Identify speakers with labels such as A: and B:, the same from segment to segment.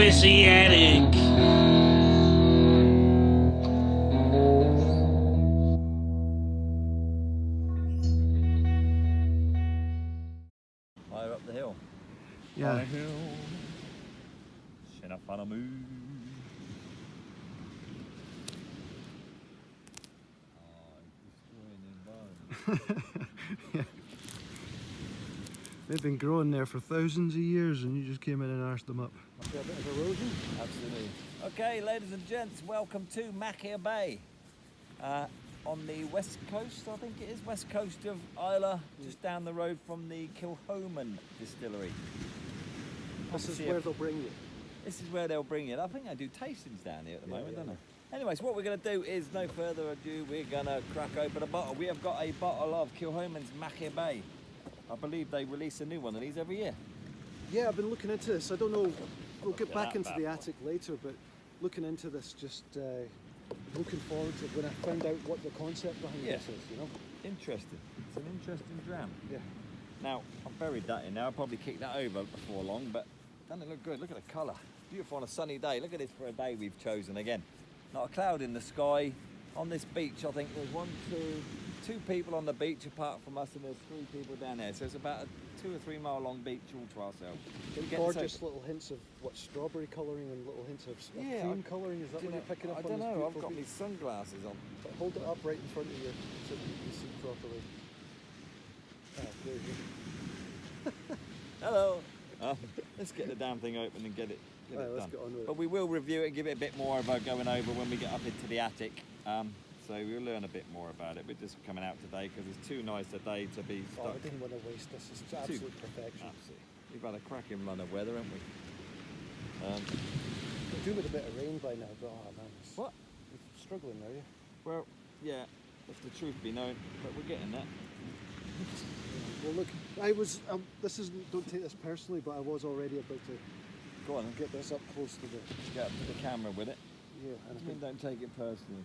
A: Messianic.
B: Higher up the hill.
C: Yeah.
B: High hill. Shinafanamu.
C: Yeah. They've been growing there for thousands of years and you just came in and arsed them up.
B: A bit of erosion? Absolutely. Okay, ladies and gents, welcome to Machir Bay. On the west coast, I think it is, west coast of Islay, just down the road from the Kilchoman Distillery.
D: This is where they'll bring you.
B: This is where they'll bring you. I think they do tastings down here at the moment, don't they? Anyways, what we're going to do is, no further ado, we're going to crack open a bottle. We have got a bottle of Kilchoman's Machir Bay. I believe they release a new one of these every year.
D: Yeah, I've been looking into this. I don't know, we'll get back into the
B: boy.
D: attic later, but looking into this, just looking forward to when I found out what the concept behind this is, you know?
B: Interesting. It's an interesting dram.
D: Yeah.
B: Now, I've buried that in now. I'll probably kick that over before long, but doesn't it look good? Look at the colour. Beautiful on a sunny day. Look at this for a day we've chosen again. Not a cloud in the sky. On this beach, I think there's two people on the beach apart from us, and there's 3 people down there. So it's about a 2 or 3 mile long beach all to ourselves.
D: Gorgeous little hints of what strawberry colouring and little hints of cream colouring. Is that what you're picking up on?
B: I don't
D: this
B: know. I've
D: beautiful
B: got my
D: beach?
B: sunglasses on.
D: But hold it up right in front of you so that you can see properly. Ah, there you go.
B: Hello. Let's get the damn thing open and get it
D: Right,
B: done.
D: let's get on with it.
B: But we will review it and give it a bit more of a going over when we get up into the attic. So we'll learn a bit more about it. We're just coming out today because it's too nice a day to be stuck.
D: Oh, I didn't want to waste this. It's absolute perfection.
B: Absolutely. We've had a cracking run of weather, haven't we?
D: We're doing with a bit of rain by now, but oh man.
B: What?
D: You're struggling, are you?
B: Well, yeah, if the truth be known, but we're getting there.
D: Well, look, I was. This isn't. Don't take this personally, but I was already about to
B: Go on and
D: get this up close to the.
B: get up to the camera with it.
D: Yeah, and I think
B: Don't take it personally.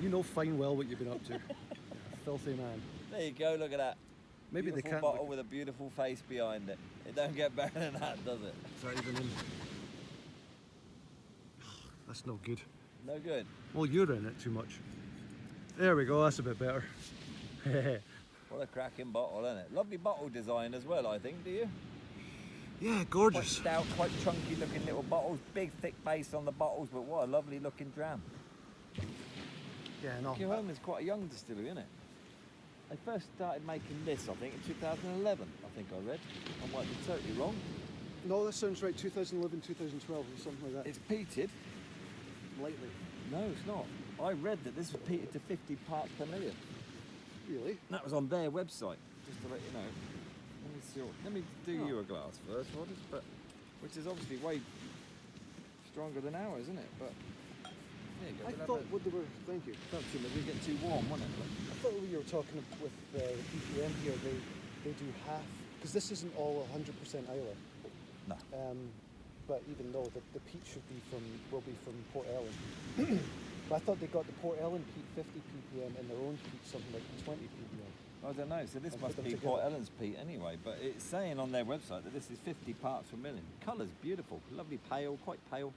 D: you know fine well what you've been up to. You're a filthy man.
B: There you go, look at that.
D: Maybe
B: Beautiful
D: they can't.
B: bottle with a beautiful face behind it. It don't get better than that, does it?
D: Is that even in? That's no good.
B: No good.
D: Well, you're in it too much. There we go. That's a bit better.
B: What a cracking bottle, isn't it? Lovely bottle design as well, I think, do you?
D: Yeah,
B: Quite
D: gorgeous.
B: stout, quite chunky looking little bottles. Big, thick base on the bottles, but what a lovely looking dram.
D: Yeah, no.
B: Kilchoman's quite a young distillery, isn't it? They first started making this, I think, in 2011, I think I read. I might be totally wrong.
D: No, that sounds right. 2011, 2012, or something like that.
B: It's peated.
D: Lightly.
B: No, it's not. I read that this was peated to 50 parts per million.
D: Really?
B: That was on their website, just to let you know. Let me do you a glass first, Rodders, but which is obviously way stronger than ours, isn't it? But there you go.
D: I thought what they were. Thank you.
B: Don't feel that we get too warm, wasn't it?
D: I thought we were talking with the PPM here. They do half because this isn't all 100% Islay.
B: No.
D: But even though the peat will be from Port Ellen. But I thought they got the Port Ellen peat 50 ppm and their own peat something like 20 ppm.
B: I don't know. So this
D: I'll
B: must
D: put
B: be
D: them
B: Port
D: together.
B: Ellen's peat anyway. But it's saying on their website that this is 50 parts per million. Colour's beautiful, lovely pale, quite pale.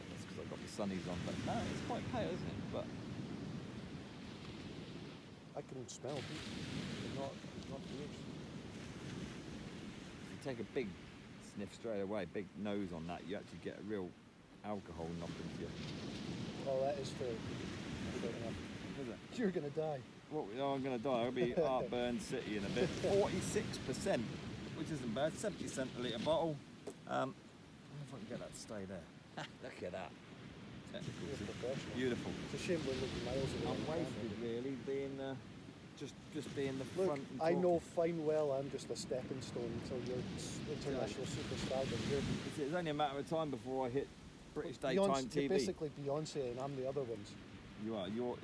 B: That's because I've got the sunnies on, but no, it's quite pale, isn't it? But
D: I can smell peat, but not yours.
B: if you take a big sniff straight away, big nose on that, you actually get a real alcohol knocked into you.
D: Oh, that is fair. Fair enough.
B: Is it?
D: You're gonna die.
B: I'm going to die. I'll be Heartburn City in a bit. 46%, which isn't bad. 70 cent a litre bottle. I don't know if I can get that to stay there. Look at that. Technical.
D: You're professional.
B: Beautiful.
D: It's a shame we're looking miles away.
B: I'm wasted, really, being just being the
D: Look,
B: front. And
D: I
B: talking.
D: know fine well I'm just a stepping stone until you're international superstar. But you're
B: It's only a matter of time before I hit British daytime
D: Beyonce,
B: TV.
D: You're basically Beyonce and I'm the other ones.
B: You are. You're.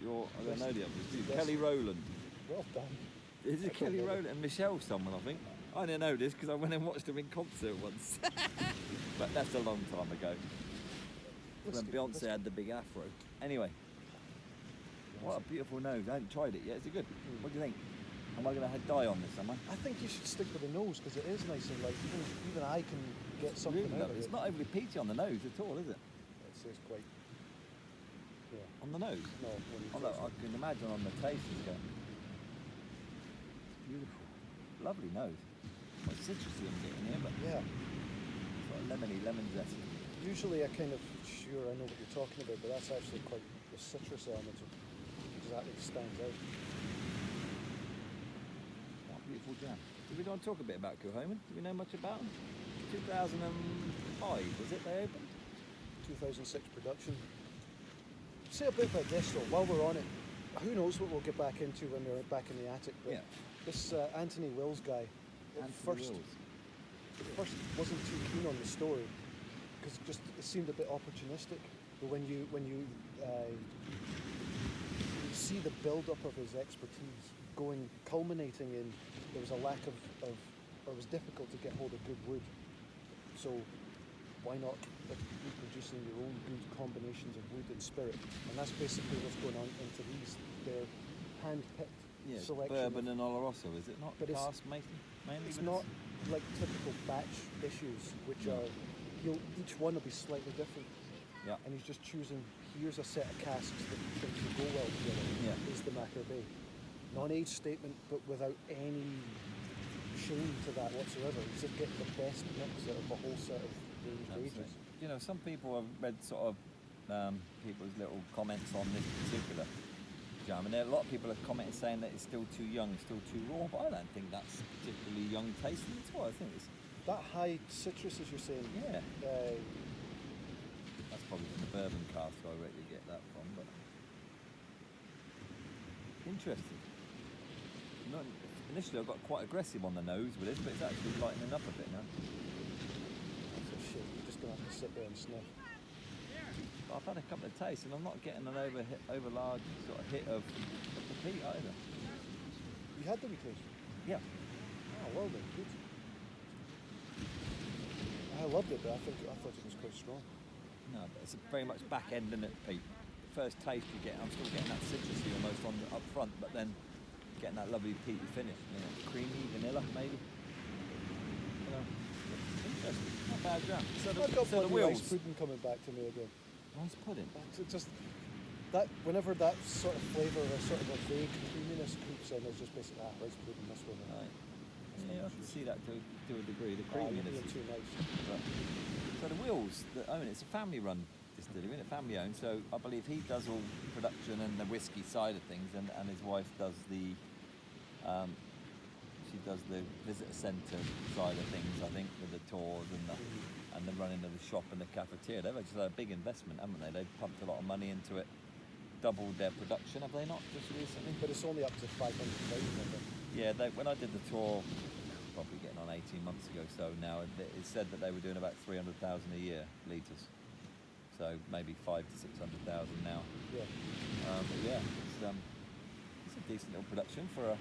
B: I don't know the others. Do you?
D: Yes.
B: Kelly Rowland.
D: Well done.
B: Is
D: I
B: it
D: don't
B: Kelly
D: know.
B: Rowland and Michelle someone? I think. I didn't know this because I went and watched them in concert once. But that's a long time ago. When Beyonce had the big afro. Anyway. What a beautiful nose. I haven't tried it yet. Is it good? What do you think? Am I going to die on this, am I?
D: I think you should stick with the nose because it is nice and light. Even I can get something
B: Really
D: out of
B: lovely.
D: it.
B: It's not overly peaty on the nose at all, is it?
D: It's quite. Yeah.
B: On the nose?
D: No. When you
B: Although
D: taste
B: I can imagine on the taste it's going. Beautiful. Lovely nose. Quite citrusy I'm getting here, but
D: it. Yeah.
B: sort of lemony, lemon zest.
D: Usually I kind of sure I know what you're talking about, but that's actually quite the citrus element exactly stands out.
B: What a beautiful jam. Did we go and talk a bit about Kilchoman? Do we know much about them? 2005, was it they opened?
D: 2006 production. Say a bit about this though, while we're on it. Who knows what we'll get back into when we're back in the attic, but
B: Yeah.
D: this Anthony Wills guy, at
B: Anthony
D: first wasn't too keen on the story because it seemed a bit opportunistic. But when you see the build-up of his expertise culminating in there was a lack of or it was difficult to get hold of good wood. So why not be producing your own good combinations of wood and spirit? And that's basically what's going on into these. They're hand-picked
B: Yeah,
D: selection.
B: bourbon and Oloroso, is it not?
D: But it's-
B: Cask mainly?
D: It's
B: with
D: not
B: this?
D: like typical batch issues, which
B: No.
D: are each one will be slightly different.
B: Yeah.
D: And he's just choosing. Here's a set of casks that he thinks will go well together.
B: Yeah.
D: Is the Machir Bay non-age statement, but without any shame to that whatsoever. He's just getting the best mix out of a whole set of range
B: Absolutely.
D: ages.
B: You know, some people have read sort of people's little comments on this particular jam, and there are a lot of people have commented saying that it's still too young, still too raw, but I don't think that's particularly young tasting at all. I think it's,
D: That high citrus, as you're saying,
B: yeah,
D: uh,
B: that's probably from the bourbon cask I regularly get that from, but interesting. Not, initially I got quite aggressive on the nose with this, but it's actually lightening up a bit now.
D: that's a shit. You're just going to have to sit there and sniff.
B: But I've had a couple of tastes and I'm not getting an over large sort of hit of the peat either.
D: You had the wee taste?
B: Yeah.
D: Oh, well then, good. I loved it, but I thought it was quite strong.
B: No, but it's very much back end, isn't it, Pete? The first taste you get, I'm still getting that citrusy almost on the, up front, but then getting that lovely peaty finish. You know, creamy, vanilla, maybe. You know, interesting. Not bad jam. So
D: I've got
B: so the
D: bloody rice
B: wheels.
D: pudding coming back to me again.
B: Rice pudding.
D: It's just that whenever that sort of flavour or sort of a vague creaminess creeps in, it's just basically rice pudding. That's what
B: Right. Yeah, I can see that to a degree. The
D: you're
B: creaminess.
D: being too nice.
B: But, so the Wills that own it's a family-run distillery, isn't it? Family-owned. So I believe he does all production and the whiskey side of things, and his wife does the she does the visitor centre side of things. I think with the tours and the running of the shop and the cafeteria. They've just had a big investment, haven't they? They've pumped a lot of money into it, doubled their production, have they not, just recently?
D: But it's only up to 500,000 of it.
B: Yeah, when I did the tour, probably getting on 18 months ago, so now it said that they were doing about 300,000 a year litres. So maybe 500,000 to 600,000 now.
D: Yeah.
B: But yeah, it's a decent little production for a.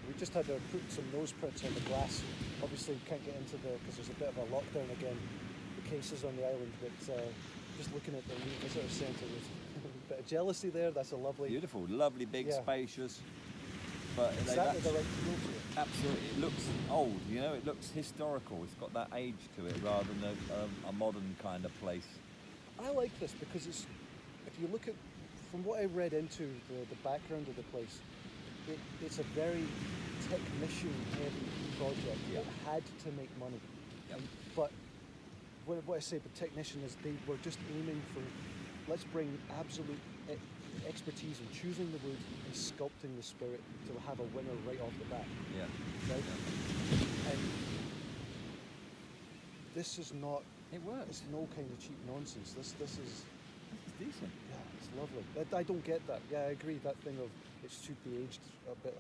D: We just had to put some nose prints on the glass. Obviously, we can't get into because there's a bit of a lockdown again. The cases on the island, but just looking at the new visitor centre, there's a bit of jealousy there. That's a lovely.
B: Beautiful, lovely, big,
D: Yeah.
B: spacious. But
D: Exactly the right feel to it.
B: absolutely, it looks old. You know, it looks historical. It's got that age to it rather than a modern kind of place.
D: I like this because it's. If you look at, from what I read into the background of the place, it's a very technician-heavy project.
B: Yeah.
D: It had to make money.
B: Yep.
D: But what I say about technician is they were just aiming for, let's bring absolute expertise in choosing the wood and sculpting the spirit to have a winner right off the bat.
B: Yeah.
D: Right?
B: Yeah.
D: And this is not,
B: It works.
D: it's no kind of cheap nonsense. This is,
B: It's decent.
D: yeah, it's lovely. I don't get that. Yeah, I agree. That thing of it should be aged a bit.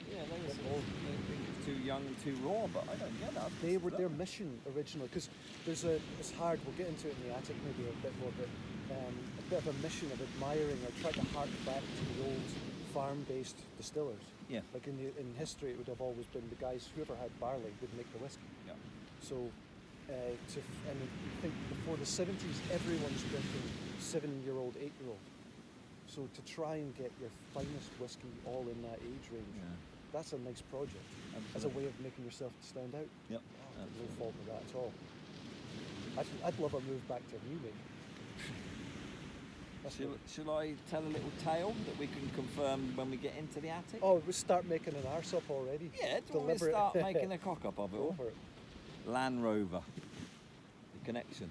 B: Yeah, they
D: bit
B: were they think it's too young and too raw, but I don't get that.
D: They were their mission originally because it's hard. We'll get into it in the attic maybe a bit more, but a bit of a mission of admiring or trying to hark back to the old farm-based distillers.
B: Yeah.
D: Like in history, it would have always been the guys whoever had barley would make the whiskey.
B: Yeah.
D: So, and I think before the 70s, everyone's drinking 7-year-old, 8-year-old. So to try and get your finest whiskey all in that age range,
B: Yeah.
D: that's a nice project as a
B: Absolutely.
D: way of making yourself stand out.
B: Yep.
D: No fault with that at all. I'd love a move back to Munich. That's what-
B: Shall I tell a little tale that we can confirm when we get into the attic?
D: Oh, we start making an arse up already.
B: Yeah, do you want me to
D: Deliberate.
B: start making a cock up of it
D: Go
B: all?
D: for it.
B: Land Rover, the connection.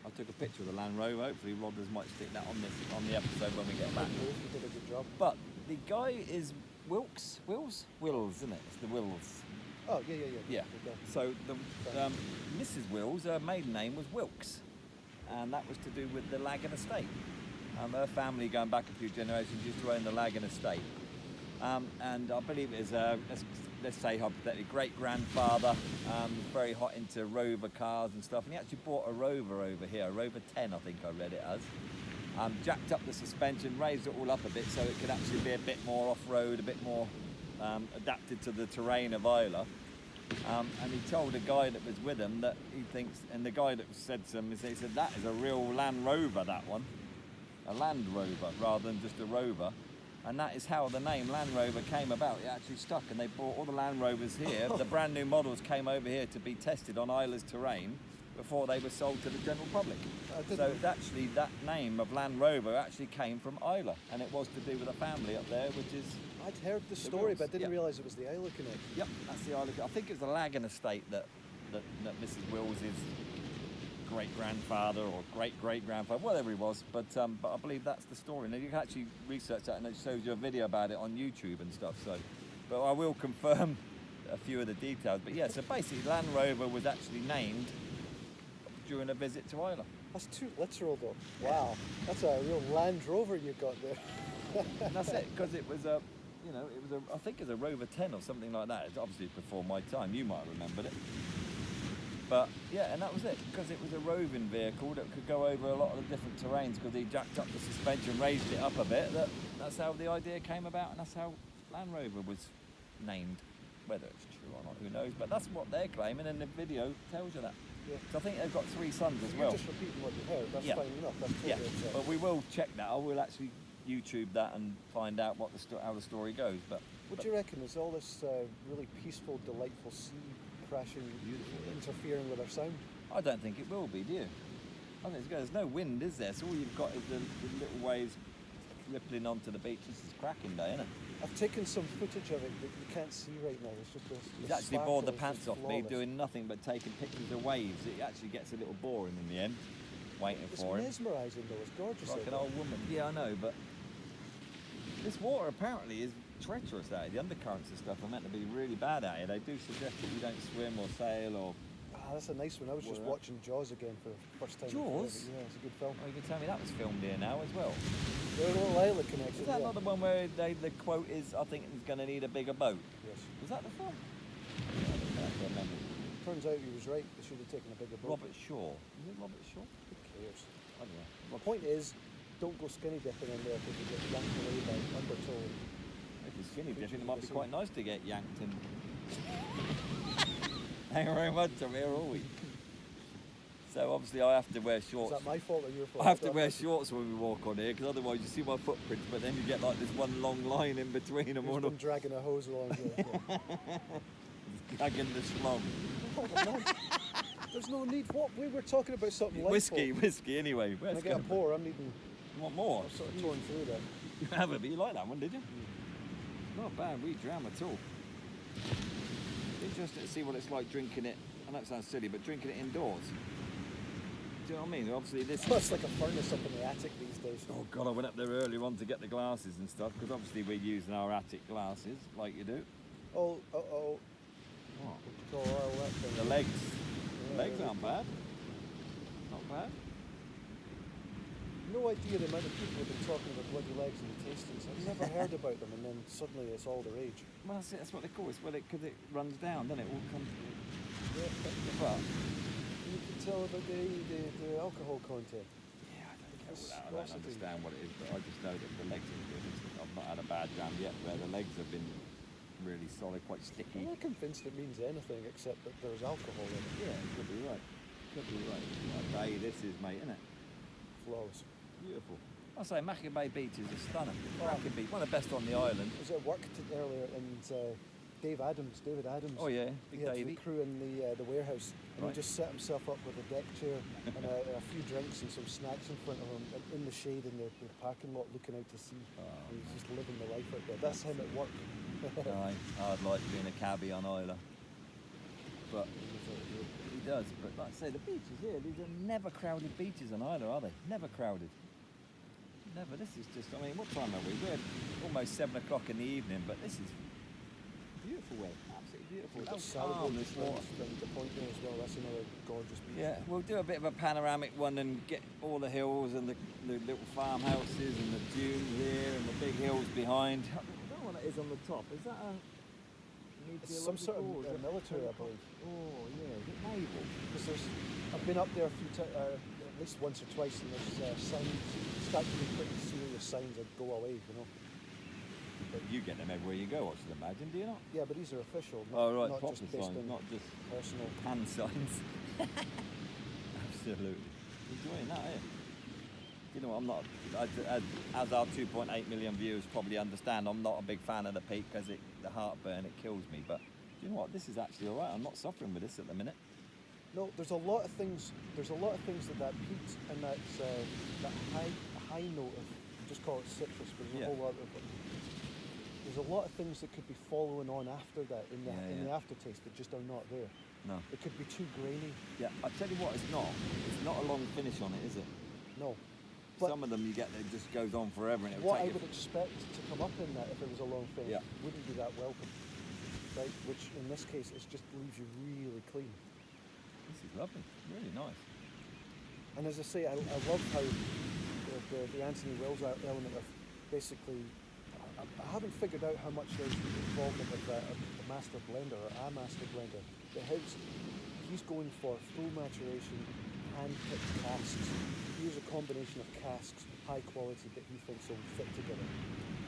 B: I took a picture of the Land Rover. Hopefully Rodders might stick that on the episode when we get back.
D: You did a good job.
B: But the guy is Wills, isn't it? It's the Wills.
D: Oh, yeah.
B: Yeah.
D: Okay.
B: So Mrs. Wills, her maiden name was Wilkes, and that was to do with the Lagan estate. Her family, going back a few generations, used to own the Lagan estate, and I believe it is let's say hypothetically great-grandfather, very hot into Rover cars and stuff, and he actually bought a Rover over here, a Rover 10, I think I read it as. Jacked up the suspension, raised it all up a bit so it could actually be a bit more off-road, a bit more adapted to the terrain of Islay. And he told a guy that was with him that he thinks, and the guy that said to him, he said, that is a real Land Rover, that one. A Land Rover rather than just a Rover. And that is how the name Land Rover came about. It actually stuck, and they brought all the Land Rovers here. The brand new models came over here to be tested on Islay's terrain before they were sold to the general public. So it's actually, that name of Land Rover actually came from Islay, and it was to do with a family up there, which is...
D: I'd heard the story,
B: Wills,
D: but I didn't
B: yeah.
D: realise it was the Islay connection.
B: Yep, that's the Islay. I think it was the Lagan estate that Mrs. Wills' great-grandfather or great-great-grandfather, whatever he was, but I believe that's the story. And you can actually research that, and it shows you a video about it on YouTube and stuff. So, but I will confirm a few of the details. But yeah, so basically Land Rover was actually named during a visit to Islay.
D: That's too literal, though. Wow, that's a real Land Rover you got there.
B: And that's it, because it was a, I think it was a Rover 10 or something like that. It's obviously before my time. You might have remembered it. But yeah, and that was it, because it was a roving vehicle that could go over a lot of the different terrains, because he jacked up the suspension, raised it up a bit. That's how the idea came about, and that's how Land Rover was named. Whether it's true or not, who knows? But that's what they're claiming, and the video tells you that.
D: Yeah.
B: So I think they've got 3 sons as
D: You're
B: well.
D: just repeating what you heard. That's
B: Yeah.
D: fine enough. That's totally
B: Yeah,
D: acceptable.
B: but we will check that. I will actually YouTube that and find out what how the story goes. But
D: What do you reckon? Is all this really peaceful, delightful sea crashing interfering with our sound?
B: I don't think it will be, do you? I think there's no wind, is there? So all you've got is the little waves rippling onto the beach. This is cracking day, isn't it?
D: I've taken some footage of it that you can't see right now. It's just this.
B: He's
D: this
B: actually bored the
D: sparkle is
B: pants
D: just
B: off me
D: flawless.
B: doing nothing but taking pictures of waves. It actually gets a little boring in the end, waiting
D: It's
B: for him.
D: mesmerising though. It's gorgeous.
B: Like
D: out
B: an
D: there.
B: old woman. Yeah, I know, but this water apparently is treacherous out here. The undercurrents and stuff are meant to be really bad out here. They do suggest that you don't swim or sail or...
D: Ah, that's a nice one. I was just
B: What?
D: watching Jaws again for the first time.
B: Jaws?
D: Yeah, it's a good film.
B: Oh, you can tell me that was filmed here now as well.
D: The little Islay connection.
B: Is that
D: yeah.
B: not the one where the quote is, I think he's going to need a bigger boat?
D: Yes.
B: Was that the film? I don't remember.
D: Turns out he was right. They should have taken a bigger boat.
B: Robert Shaw. Is it Robert Shaw?
D: Who cares?
B: I don't know.
D: The point is, don't go skinny dipping in there because you get yanked away by undertow.
B: If it's skinny dipping, it might be quite nice to get yanked and hang around once here all week. So obviously I have to wear
D: Is
B: shorts.
D: that my fault or your fault?
B: I have to
D: don't
B: wear
D: know.
B: shorts when we walk on here, because otherwise you see my footprints, but then you get like this one long line in between them,
D: Who's
B: all
D: been dragging a hose along here?
B: dragging the slum.
D: There's no need. What? We were talking about something like
B: Whiskey anyway.
D: When I
B: Let's
D: get a
B: go.
D: pour, I'm needing.
B: You want more?
D: I'm sort of torn through that.
B: You haven't, but you like that one, did you? Not bad, we Dram at all. Interesting to see what it's like drinking it. I know it sounds silly, but drinking it indoors. Do you know what I mean? Obviously this
D: Well, it's like a furnace up in the attic these days.
B: Oh God, I went up there earlier on to get the glasses and stuff, because obviously we're using our attic glasses, like you do.
D: Oh.
B: What?
D: Oh, oil that thing.
B: The legs.
D: Yeah,
B: Legs aren't bad. Not bad.
D: No idea the amount of people have been talking about bloody legs and the tastings. I've never heard about them, and then suddenly it's all the rage.
B: Well, that's it. That's what they call it. Well, because it runs down, doesn't it? All comes.
D: Yeah,
B: But
D: you can tell about the alcohol content.
B: yeah, I don't get all that. I don't
D: Viscosity.
B: understand what it is, but I just know that the legs are good. I've not had a bad Dram yet where the legs have been really solid, quite sticky.
D: I'm not convinced it means anything except that there's alcohol in it.
B: Yeah, you could be right. Could be right. What a day this is, mate, isn't it?
D: Flawless.
B: Beautiful. I say Machir Bay beach is a stunner. Cracking beach, one of the best on the island.
D: I was at work earlier, and David Adams.
B: Oh yeah, Big
D: He had
B: Davey.
D: the crew in the warehouse, and
B: Right.
D: he just set himself up with a deck chair and a few drinks and some snacks in front of him, in the shade in the parking lot, looking out to sea. And he's just living the life out there. That's him at work.
B: Aye, I'd like being a cabbie on Isla. But he does. But like I say, the beaches here, these are never crowded beaches on Isla, are they? Never crowded. Never. This is just, I mean, what time are we? We're almost 7 o'clock in the evening, but this is beautiful way. Absolutely beautiful.
D: We've got
B: It's so calm,
D: Saladin
B: this water.
D: and the point there as well. That's another gorgeous beach.
B: Yeah, we'll do a bit of a panoramic one and get all the hills and the little farmhouses and the dunes here and the big hills behind. I don't know what it is on the top. Is that a...
D: It's some sort of
B: meteorological, is it?
D: military, I believe.
B: Oh, yeah. Is it naval?
D: Because I've been up there a few times, at least once or twice, and there's signs, start to be pretty serious signs that go away, you know.
B: But you get them everywhere you go, I should imagine, do you not?
D: Yeah, but these are official, not,
B: Oh, right,
D: not
B: proper
D: just based
B: signs,
D: on
B: not just
D: personal.
B: hand signs. Absolutely. Enjoying that, eh? You know, I'm not, as our 2.8 million viewers probably understand, I'm not a big fan of the peak because the heartburn, it kills me. But do you know what? This is actually all right. I'm not suffering with this at the minute.
D: No, there's a lot of things. There's a lot of things that peat and that high note of, just call it citrus, but there's
B: Yeah.
D: a whole lot of. There's a lot of things that could be following on after that in the aftertaste that just are not there.
B: No.
D: It could be too grainy.
B: Yeah, I tell you what, it's not. It's not a long finish on it, is it?
D: No. But
B: some of them you get that just goes on forever, and it'll
D: what I
B: take
D: would expect to come up in that if it was a long finish wouldn't be that welcome, right? Which in this case, it just leaves you really clean.
B: This is lovely, really nice.
D: And as I say, I love how the Anthony Wills element of basically, I haven't figured out how much there's involvement of the master blender or a master blender. But he's going for full maturation, hand-picked casks. Here's a combination of casks, high quality, that he thinks will fit together.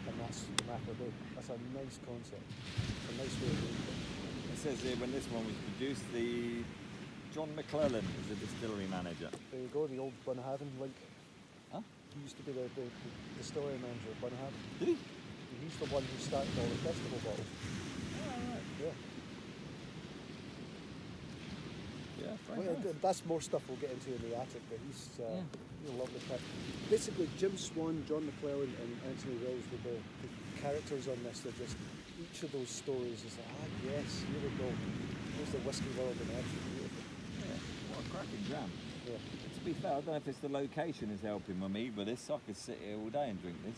D: And that's Machir Bay. That's a nice concept. A nice way of doing it.
B: It says here when this one was produced, the John McClellan is the distillery manager.
D: There you go, the old Bunhaven link.
B: Huh?
D: He used to be the distillery manager at Bunhaven.
B: Did he?
D: He's the one who started all the festival bottles.
B: Oh, right.
D: Yeah.
B: Yeah, very
D: Well,
B: nice.
D: that's more stuff we'll get into in the attic, but he's a lovely cat. Basically, Jim Swan, John McClellan, and Anthony Wills were the characters on this. They're just, each of those stories is like, yes, here we go. Here's the whiskey world in action. Beautiful.
B: Yeah, what a cracking jam.
D: Yeah.
B: To be fair, I don't know if it's the location is helping me with this. I could sit here all day and drink this.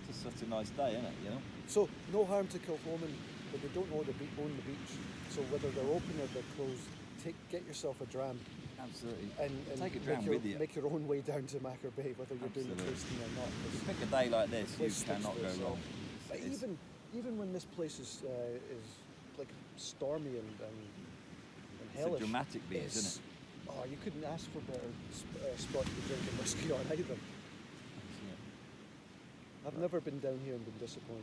B: It's just such a nice day, isn't it, you know?
D: So, no harm to Kilchoman, but they don't own the beach. So whether they're open or they're closed, get yourself a dram.
B: Absolutely.
D: And
B: take a dram
D: make
B: with you.
D: Make your own way down to Machir Bay, whether you're doing the
B: Absolutely.
D: tasting or not.
B: You pick a day like this, you
D: Place speaks
B: cannot
D: for
B: go
D: itself.
B: wrong.
D: But
B: It's-
D: even when this place is like stormy and
B: it's a
D: hellish,
B: dramatic beer,
D: it's-
B: isn't it?
D: Oh, you couldn't ask for a better spot to be drinking whiskey on either. I've never been down here and been disappointed.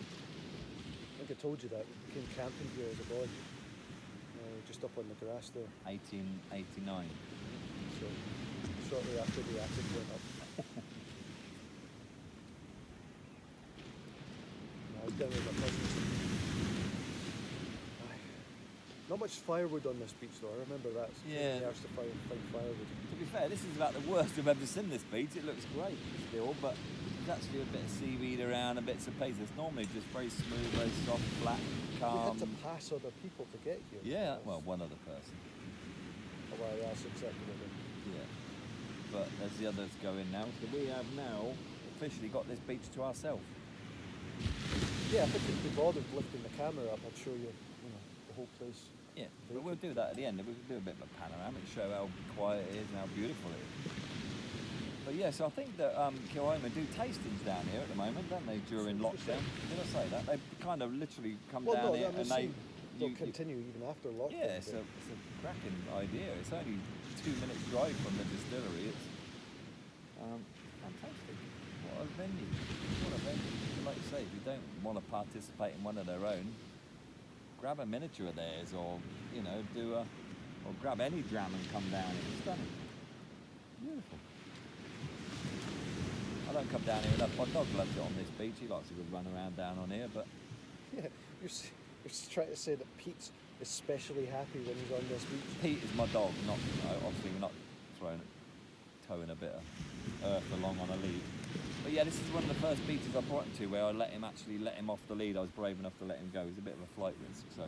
D: I think I told you that. We came camping here as a boy, just up on the grass there.
B: 1889.
D: So shortly after the attic went up. I was down with my cousins. Not much firewood on this beach though, I remember that. It's
B: Yeah.
D: hard to find firewood.
B: To be fair, this is about the worst I've ever seen this beach. It looks great still, but there's actually a bit of seaweed around and bits of pace. It's normally just very smooth, very soft, flat,
D: You
B: calm.
D: had to pass other people to get here.
B: Yeah, well, one other person.
D: Oh, well, that's exactly what it is.
B: Yeah. But there's the others going now. So we have now officially got this beach to ourselves.
D: Yeah, if I could be bothered lifting the camera up, I'd show you, the whole place.
B: Yeah, but we'll do that at the end. We'll do a bit of a panoramic, show how quiet it is and how beautiful it is. But yeah, so I think that Kilchoman do tastings down here at the moment, don't they, during lockdown? Did I say that? They kind of literally come
D: Well,
B: down
D: no,
B: here
D: I'm
B: and
D: saying they'll
B: you-
D: continue even after lockdown.
B: Yeah, it's a cracking idea. It's only 2 minutes drive from the distillery. It's fantastic. What a venue. What a venue. And like you say, if you don't want to participate in one of their own, grab a miniature of theirs or, or grab any dram and come down. It's stunning. Beautiful. I don't come down here enough. My dog loves it on this beach. He likes a good run around down on here, but
D: Yeah, you're just trying to say that Pete's especially happy when he's on this beach.
B: Pete is my dog, not, obviously we're not towing a bit of earth along on a lead. But yeah, this is one of the first beaches I brought him to where I let him off the lead. I was brave enough to let him go. It was a bit of a flight risk, so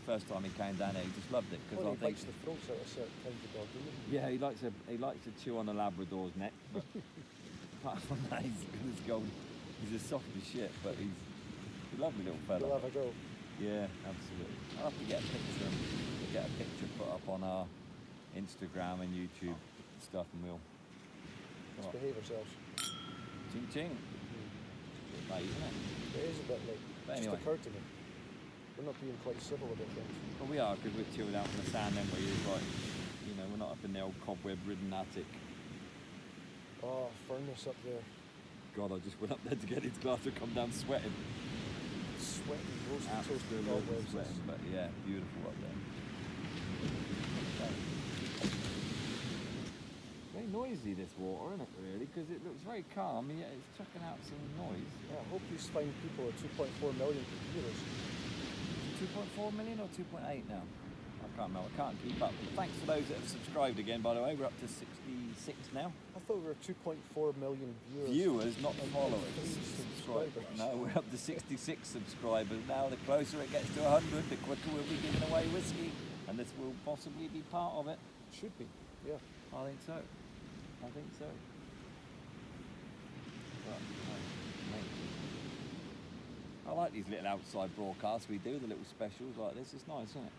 B: first time he came down here, he just loved it.
D: Well,
B: I
D: he
B: think
D: bites the throats out of certain kinds of dog, doesn't he?
B: yeah, he likes to chew on a Labrador's neck, but apart from that, he's good as gold. He's as soft as shit, but he's a lovely little fella.
D: You'll have a go.
B: Yeah, absolutely. I'll have to get a picture put up on our Instagram and YouTube stuff, and we'll
D: Let's behave ourselves.
B: ching ching. It's a bit late, isn't it?
D: It is a bit late.
B: But
D: It
B: anyway.
D: just occurred to me. We're not being quite civil about things.
B: Well, we are, because we're chilled out on the sand, then we're like, you know, we're not up in the old cobweb-ridden attic.
D: Oh, furnace up there.
B: God, I just went up there to get his glass to come down sweating.
D: Sweating, roasted, toasted
B: Absolutely
D: cobwebs.
B: sweating, but yeah, beautiful up there. Very noisy, this water, isn't it, really? Because it looks very calm, yet it's chucking out some noise.
D: Yeah, I hope these fine people are 2.4 million computers.
B: 2.4 million or 2.8 now? I can't remember, I can't keep up. But thanks for those that have subscribed again, by the way. We're up to 66 now.
D: I thought we were 2.4 million viewers.
B: Viewers, not
D: and
B: followers.
D: 3 subscribers.
B: No, we're up to 66 subscribers now. The closer it gets to 100, the quicker we'll be giving away whiskey. And this will possibly be part of it.
D: Should be, yeah.
B: I think so. But, mate, I like these little outside broadcasts we do, the little specials like this. It's nice, isn't it?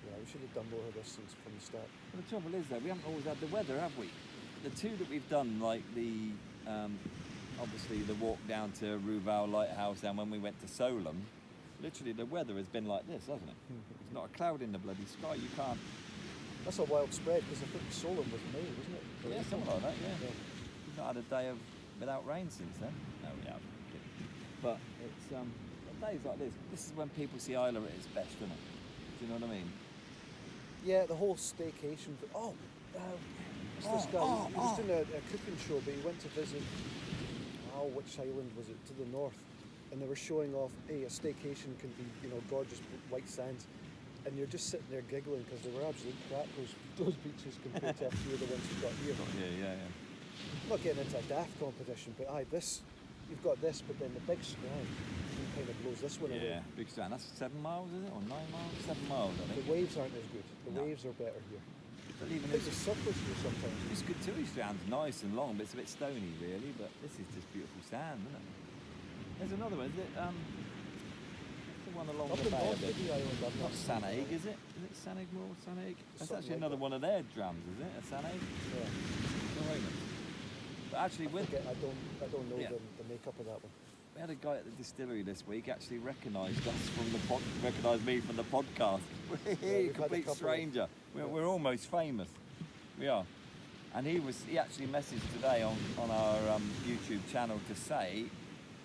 D: Yeah, we should have done more of this since from the start.
B: But the trouble is, though, we haven't always had the weather, have we? The two that we've done, like the, obviously the walk down to Ruval Lighthouse and when we went to Solom, literally the weather has been like this, hasn't it? It's not a cloud in the bloody sky, you can't.
D: That's a wild spread because I think Solon was May, wasn't it? Or
B: Yeah,
D: April?
B: something like that, yeah.
D: Yeah.
B: We've not had a day without rain since then. No, we haven't. But it's on days like this is when people see Islay at its best, isn't it? Do you know what I mean?
D: Yeah, the whole staycation. What's this guy? He was doing a cooking show, but he went to visit. Oh, which island was it? To the north, and they were showing off. Hey, a staycation can be, gorgeous white sands, and you're just sitting there giggling because they were absolute crap. Those beaches compared to a few of the ones you've got here.
B: Yeah.
D: I'm not getting into a daft competition, but you've got this, but then the big strand kind of blows this one away.
B: Yeah, big strand. That's 7 miles, is it? Or 9 miles? 7 miles, I
D: The
B: think.
D: waves aren't as good. The
B: No.
D: waves are better here.
B: But even
D: I think the surfers here sometimes.
B: this good too, strand's nice and long, but it's a bit stony, really. But this is just beautiful sand, isn't it? There's another one. Is it? What's the one along
D: Up
B: the
D: in
B: bay a
D: North
B: bit?
D: Bibby Island, I'm
B: Not
D: not
B: Sanhaig, is it? Is it Sanhaig Moor? Sanhaig? That's
D: Something
B: actually
D: like
B: another
D: that.
B: one of their drams, is it? A Sanhaig?
D: Yeah.
B: No, wait a minute. But actually,
D: I don't know
B: Yeah.
D: the makeup of that one.
B: we had a guy at the distillery this week actually recognised us from recognised me from the podcast.
D: we've had a
B: Complete
D: couple of-
B: stranger. We're almost famous. We are. And he actually messaged today on our YouTube channel to say,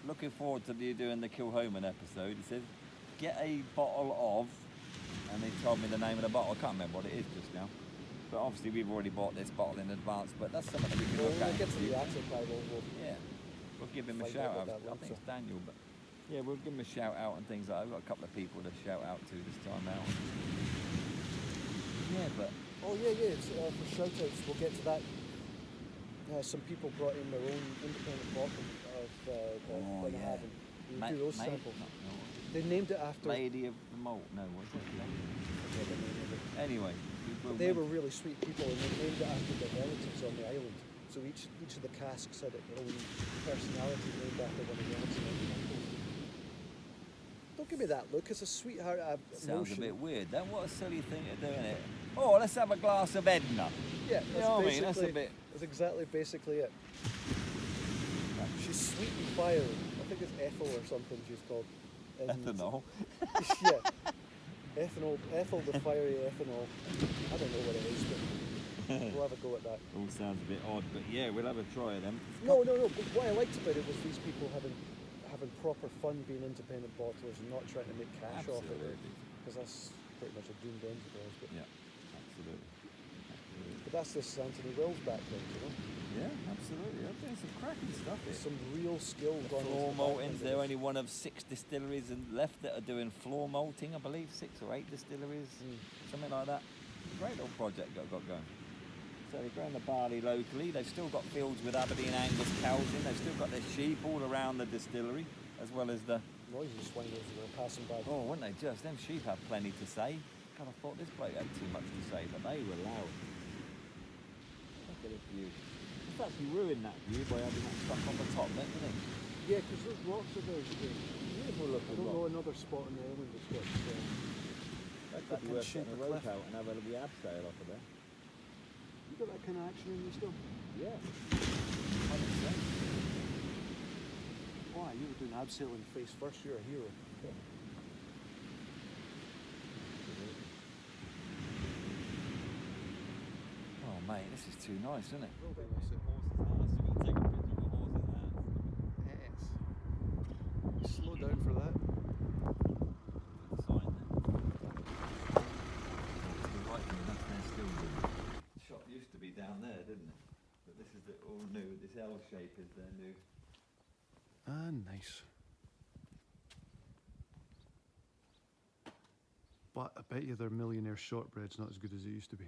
B: looking forward to you doing the Kilchoman episode. He said, get a bottle of, and he told me the name of the bottle. I can't remember what it is just now. But obviously we've already bought this bottle in advance, but that's something that we can
D: Well,
B: look
D: when
B: at.
D: we get
B: in
D: to
B: the
D: the
B: future.
D: attic, we'll
B: Yeah, we'll give him a
D: find
B: shout
D: out
B: out.
D: about that
B: I
D: one,
B: think
D: so.
B: it's Daniel, but yeah, we'll give him a shout out and things like that. We've got a couple of people to shout out to this time out. Yeah, but
D: Oh yeah. It's, for shout outs, we'll get to that. Some people brought in their own independent bottle of Glenhaven. We do those samples. They named it after.
B: Lady of the Malt. No, was it?
D: forget the name of it.
B: Anyway,
D: But they were really sweet people, and they named it after their relatives on the island. So each of the casks had their own personality named after one of the relatives. Don't give me that look. It's a sweetheart
B: Sounds
D: notion.
B: a bit weird. Then what a silly thing to do, innit? Oh, let's have a glass of Edna.
D: Yeah,
B: You know what I mean? That's a
D: basically-
B: bit.
D: That's exactly basically it. She's sweet and fiery. I think it's Ethel or something she's called. And
B: Ethanol.
D: yeah. Ethel the fiery ethanol. I don't know what it is, but we'll have a go at that.
B: All sounds a bit odd, but yeah, we'll have a try of them.
D: No. But what I liked about it was these people having proper fun being independent bottlers and not trying to make cash off it.
B: Absolutely.
D: Because that's pretty much a doomed enterprise. But,
B: Yeah, absolutely.
D: but that's this Anthony Wills background, you know.
B: Yeah, absolutely. They're doing some cracking stuff here.
D: Some real skill
B: The
D: gone
B: floor
D: into the
B: maltings,
D: background of
B: they're
D: this.
B: only one of 6 distilleries left that are doing floor malting, I believe, 6 or 8 distilleries, something like that. Great little project got going. So they're growing the barley locally. They've still got fields with Aberdeen Angus cows in. They've still got their sheep all around the distillery, as well as the...
D: Noisy swingers that were passing by.
B: Oh, weren't they just? Them sheep had plenty to say. God, I thought this bloke had too much to say, but they were loud. Look at this view. It's actually ruined that view by having that stuff on the top, don't you think?
D: Yeah, because those rocks are very strange.
B: Beautiful
D: I
B: looking
D: don't
B: rock.
D: know another spot in the island that's got
B: That
D: that
B: could be
D: can
B: worth
D: shape
B: getting a
D: a
B: rope
D: cliff.
B: out and have a little abseil off of there.
D: You got that kind of action in you still?
B: Yeah. 100%.
D: Why? You were doing abseiling face first. You're a hero.
B: Oh mate, this is too nice, isn't it?
D: Well done, that's it.
B: Horses now. So we'll take a picture of the horses now.
D: Yes. Slow down for that.
B: Sign there. To the right of me, that's their still room. The shop used to be down there, didn't it? But this is the all new. This L shape is their new.
D: Ah, nice. But I bet you their millionaire shortbread's not as good as it used to be.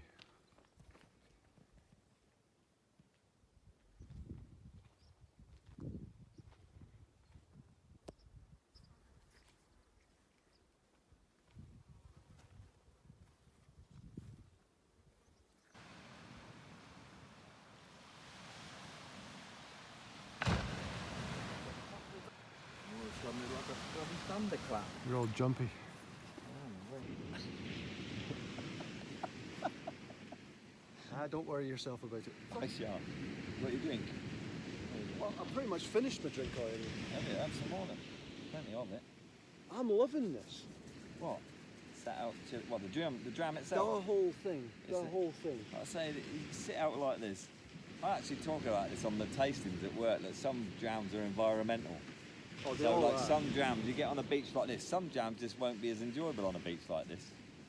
B: Oh, it's suddenly like a bloody thunderclap.
D: You're all jumpy. Don't worry yourself about it.
B: Nice yarn. What do you drink?
D: Well, I pretty much finished my drink already.
B: Have some more then. Plenty of it.
D: I'm loving this.
B: What? Sat out to, what, the dram
D: The
B: itself?
D: whole thing. The
B: Is it-
D: whole thing.
B: I say that you sit out like this. I actually talk about this on the tastings at work, that some jams are environmental.
D: Oh, they
B: So
D: all
B: like
D: are.
B: some jams, you get on a beach like this, some jams just won't be as enjoyable on a beach like this.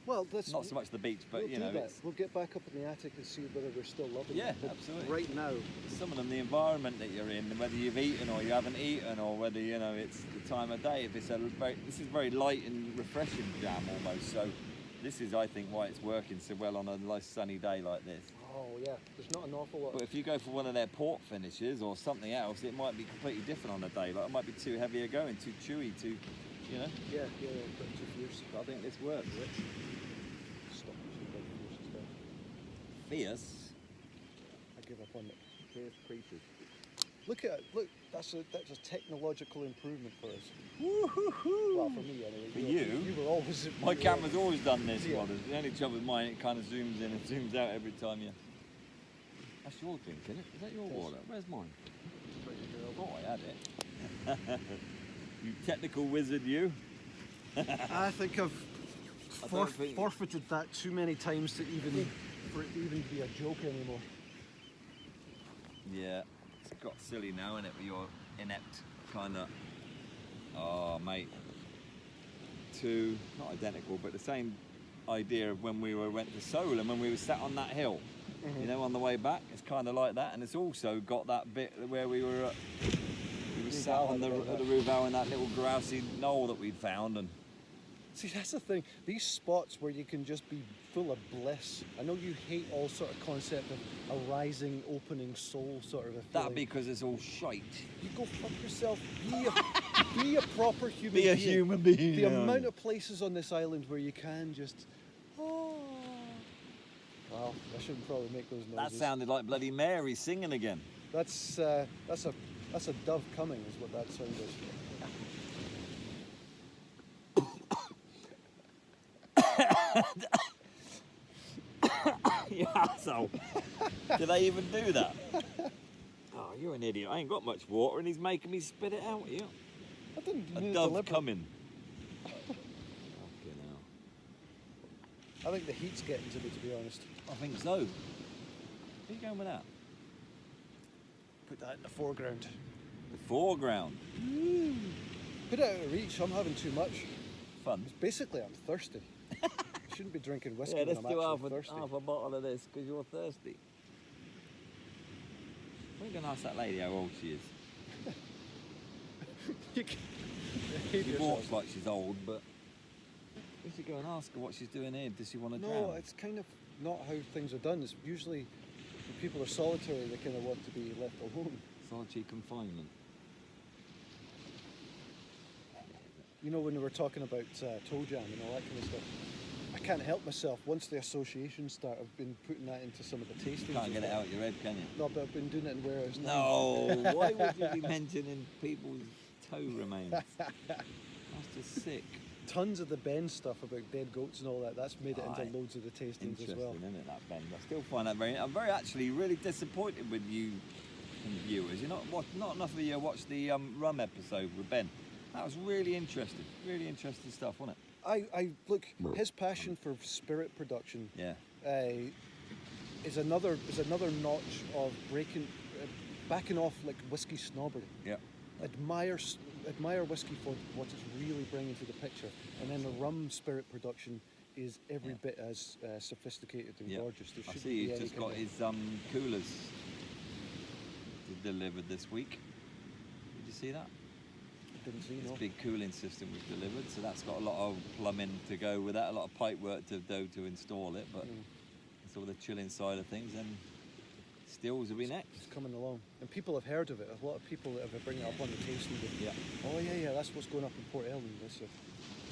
D: Well, that's
B: Not so much the beach, but
D: we'll
B: you know,
D: do that.
B: it's,
D: We'll get back up in the attic and see whether we're still loving
B: Yeah,
D: it. But
B: absolutely.
D: Right now,
B: some of them, the environment that you're in, whether you've eaten or you haven't eaten, or whether, you know, it's the time of day. If it's this is very light and refreshing jam almost, so this is, I think, why it's working so well on a nice sunny day like this.
D: oh yeah, there's not an awful lot.
B: But if you go for one of their port finishes or something else, it might be completely different on a day. Like it might be too heavy going, too chewy, too, you know.
D: Yeah, but too fierce.
B: But I think this works.
D: Stop. Fierce is better.
B: Fierce.
D: I give up on it.
B: Fierce creatures.
D: Look at it. Look, that's a technological improvement for us.
B: Woo-hoo-hoo.
D: Well, for me anyway.
B: For
D: You
B: you?
D: were always.
B: My camera's always done this,
D: Yeah.
B: Rodders. The only trouble with mine, it kind of zooms in and zooms out every time you... That's your drink, isn't it? Is that your
D: Yes.
B: water? Where's mine? I thought I had it. You technical wizard, you.
D: I think I've
B: I don't think-
D: forfeited that too many times to even for it to even be a joke anymore.
B: Yeah, it's got silly now, isn't it, with your inept kind of... Oh, mate. Two, not identical, but the same idea of when we went to Seoul and when we were sat on that hill. You know, on the way back, it's kind of like that, and it's also got that bit where we were sat on the Ruval in that little grassy knoll that we'd found, and
D: See, that's the thing. These spots where you can just be full of bliss. I know you hate all sort of concept of a rising, opening soul sort of a feeling.
B: that'd be because it's all shite.
D: You go fuck yourself. Be a proper human
B: Be
D: being.
B: a human being.
D: The amount of places on this island where you can just... Oh. Well, I shouldn't probably make those
B: That
D: noises.
B: sounded like bloody Mary singing again.
D: That's a dove coming is what that sound is.
B: You asshole. Did I even do that? Oh, you're an idiot. I ain't got much water and he's making me spit it out, you.
D: I didn't
B: A
D: mean it
B: dove
D: deliberately.
B: coming. Fucking hell.
D: I think the heat's getting to me, to be honest.
B: I think so. Where are you going with that?
D: Put that in the foreground.
B: The foreground.
D: Put it out of reach. I'm having too much.
B: Fun.
D: Basically, I'm thirsty. I shouldn't be drinking whiskey
B: Yeah,
D: when
B: let's
D: I'm
B: do
D: actually
B: half
D: thirsty.
B: a bottle of this because you're thirsty. We're going to ask that lady how old she is.
D: You can
B: She walks like she's old, but we should go and ask her what she's doing here. Does she want to drown?
D: No, it's kind of not how things are done. It's usually when people are solitary, they kind of want to be left alone.
B: Solitary confinement.
D: You know, when we were talking about toe jam and all that kind of stuff, I can't help myself. Once the associations start, I've been putting that into some of the tastings.
B: Can't get it out your head, can you?
D: No, but I've been doing it in warehouse now.
B: No, why would you be mentioning people's toe remains? That's just sick.
D: Tons of the Ben stuff about dead goats and all that, that's made it into
B: Aye.
D: loads of the tastings as well.
B: Interesting, isn't it, that Ben? I still find that I'm very actually really disappointed with you and viewers. You're not enough of you watched the rum episode with Ben. That was really interesting stuff, wasn't it?
D: I look, his passion for spirit production
B: Yeah.
D: is another notch of backing off like whiskey snobbery.
B: Yeah.
D: Admire whiskey for what it's really bringing to the picture, and then the rum spirit production is every bit as sophisticated and gorgeous. There
B: I
D: shouldn't
B: see
D: be
B: he's
D: any
B: just got
D: kind of-
B: his coolers delivered this week. Did you see that?
D: Didn't see,
B: This
D: no.
B: big cooling system was delivered, so that's got a lot of plumbing to go with that, a lot of pipe work to do to install it, but it's all the chilling side of things, and stills will be next.
D: It's coming along, and people have heard of it. A lot of people that have bring it up on the tasting.
B: Yeah.
D: Oh yeah, that's what's going up in Port Ellen this year.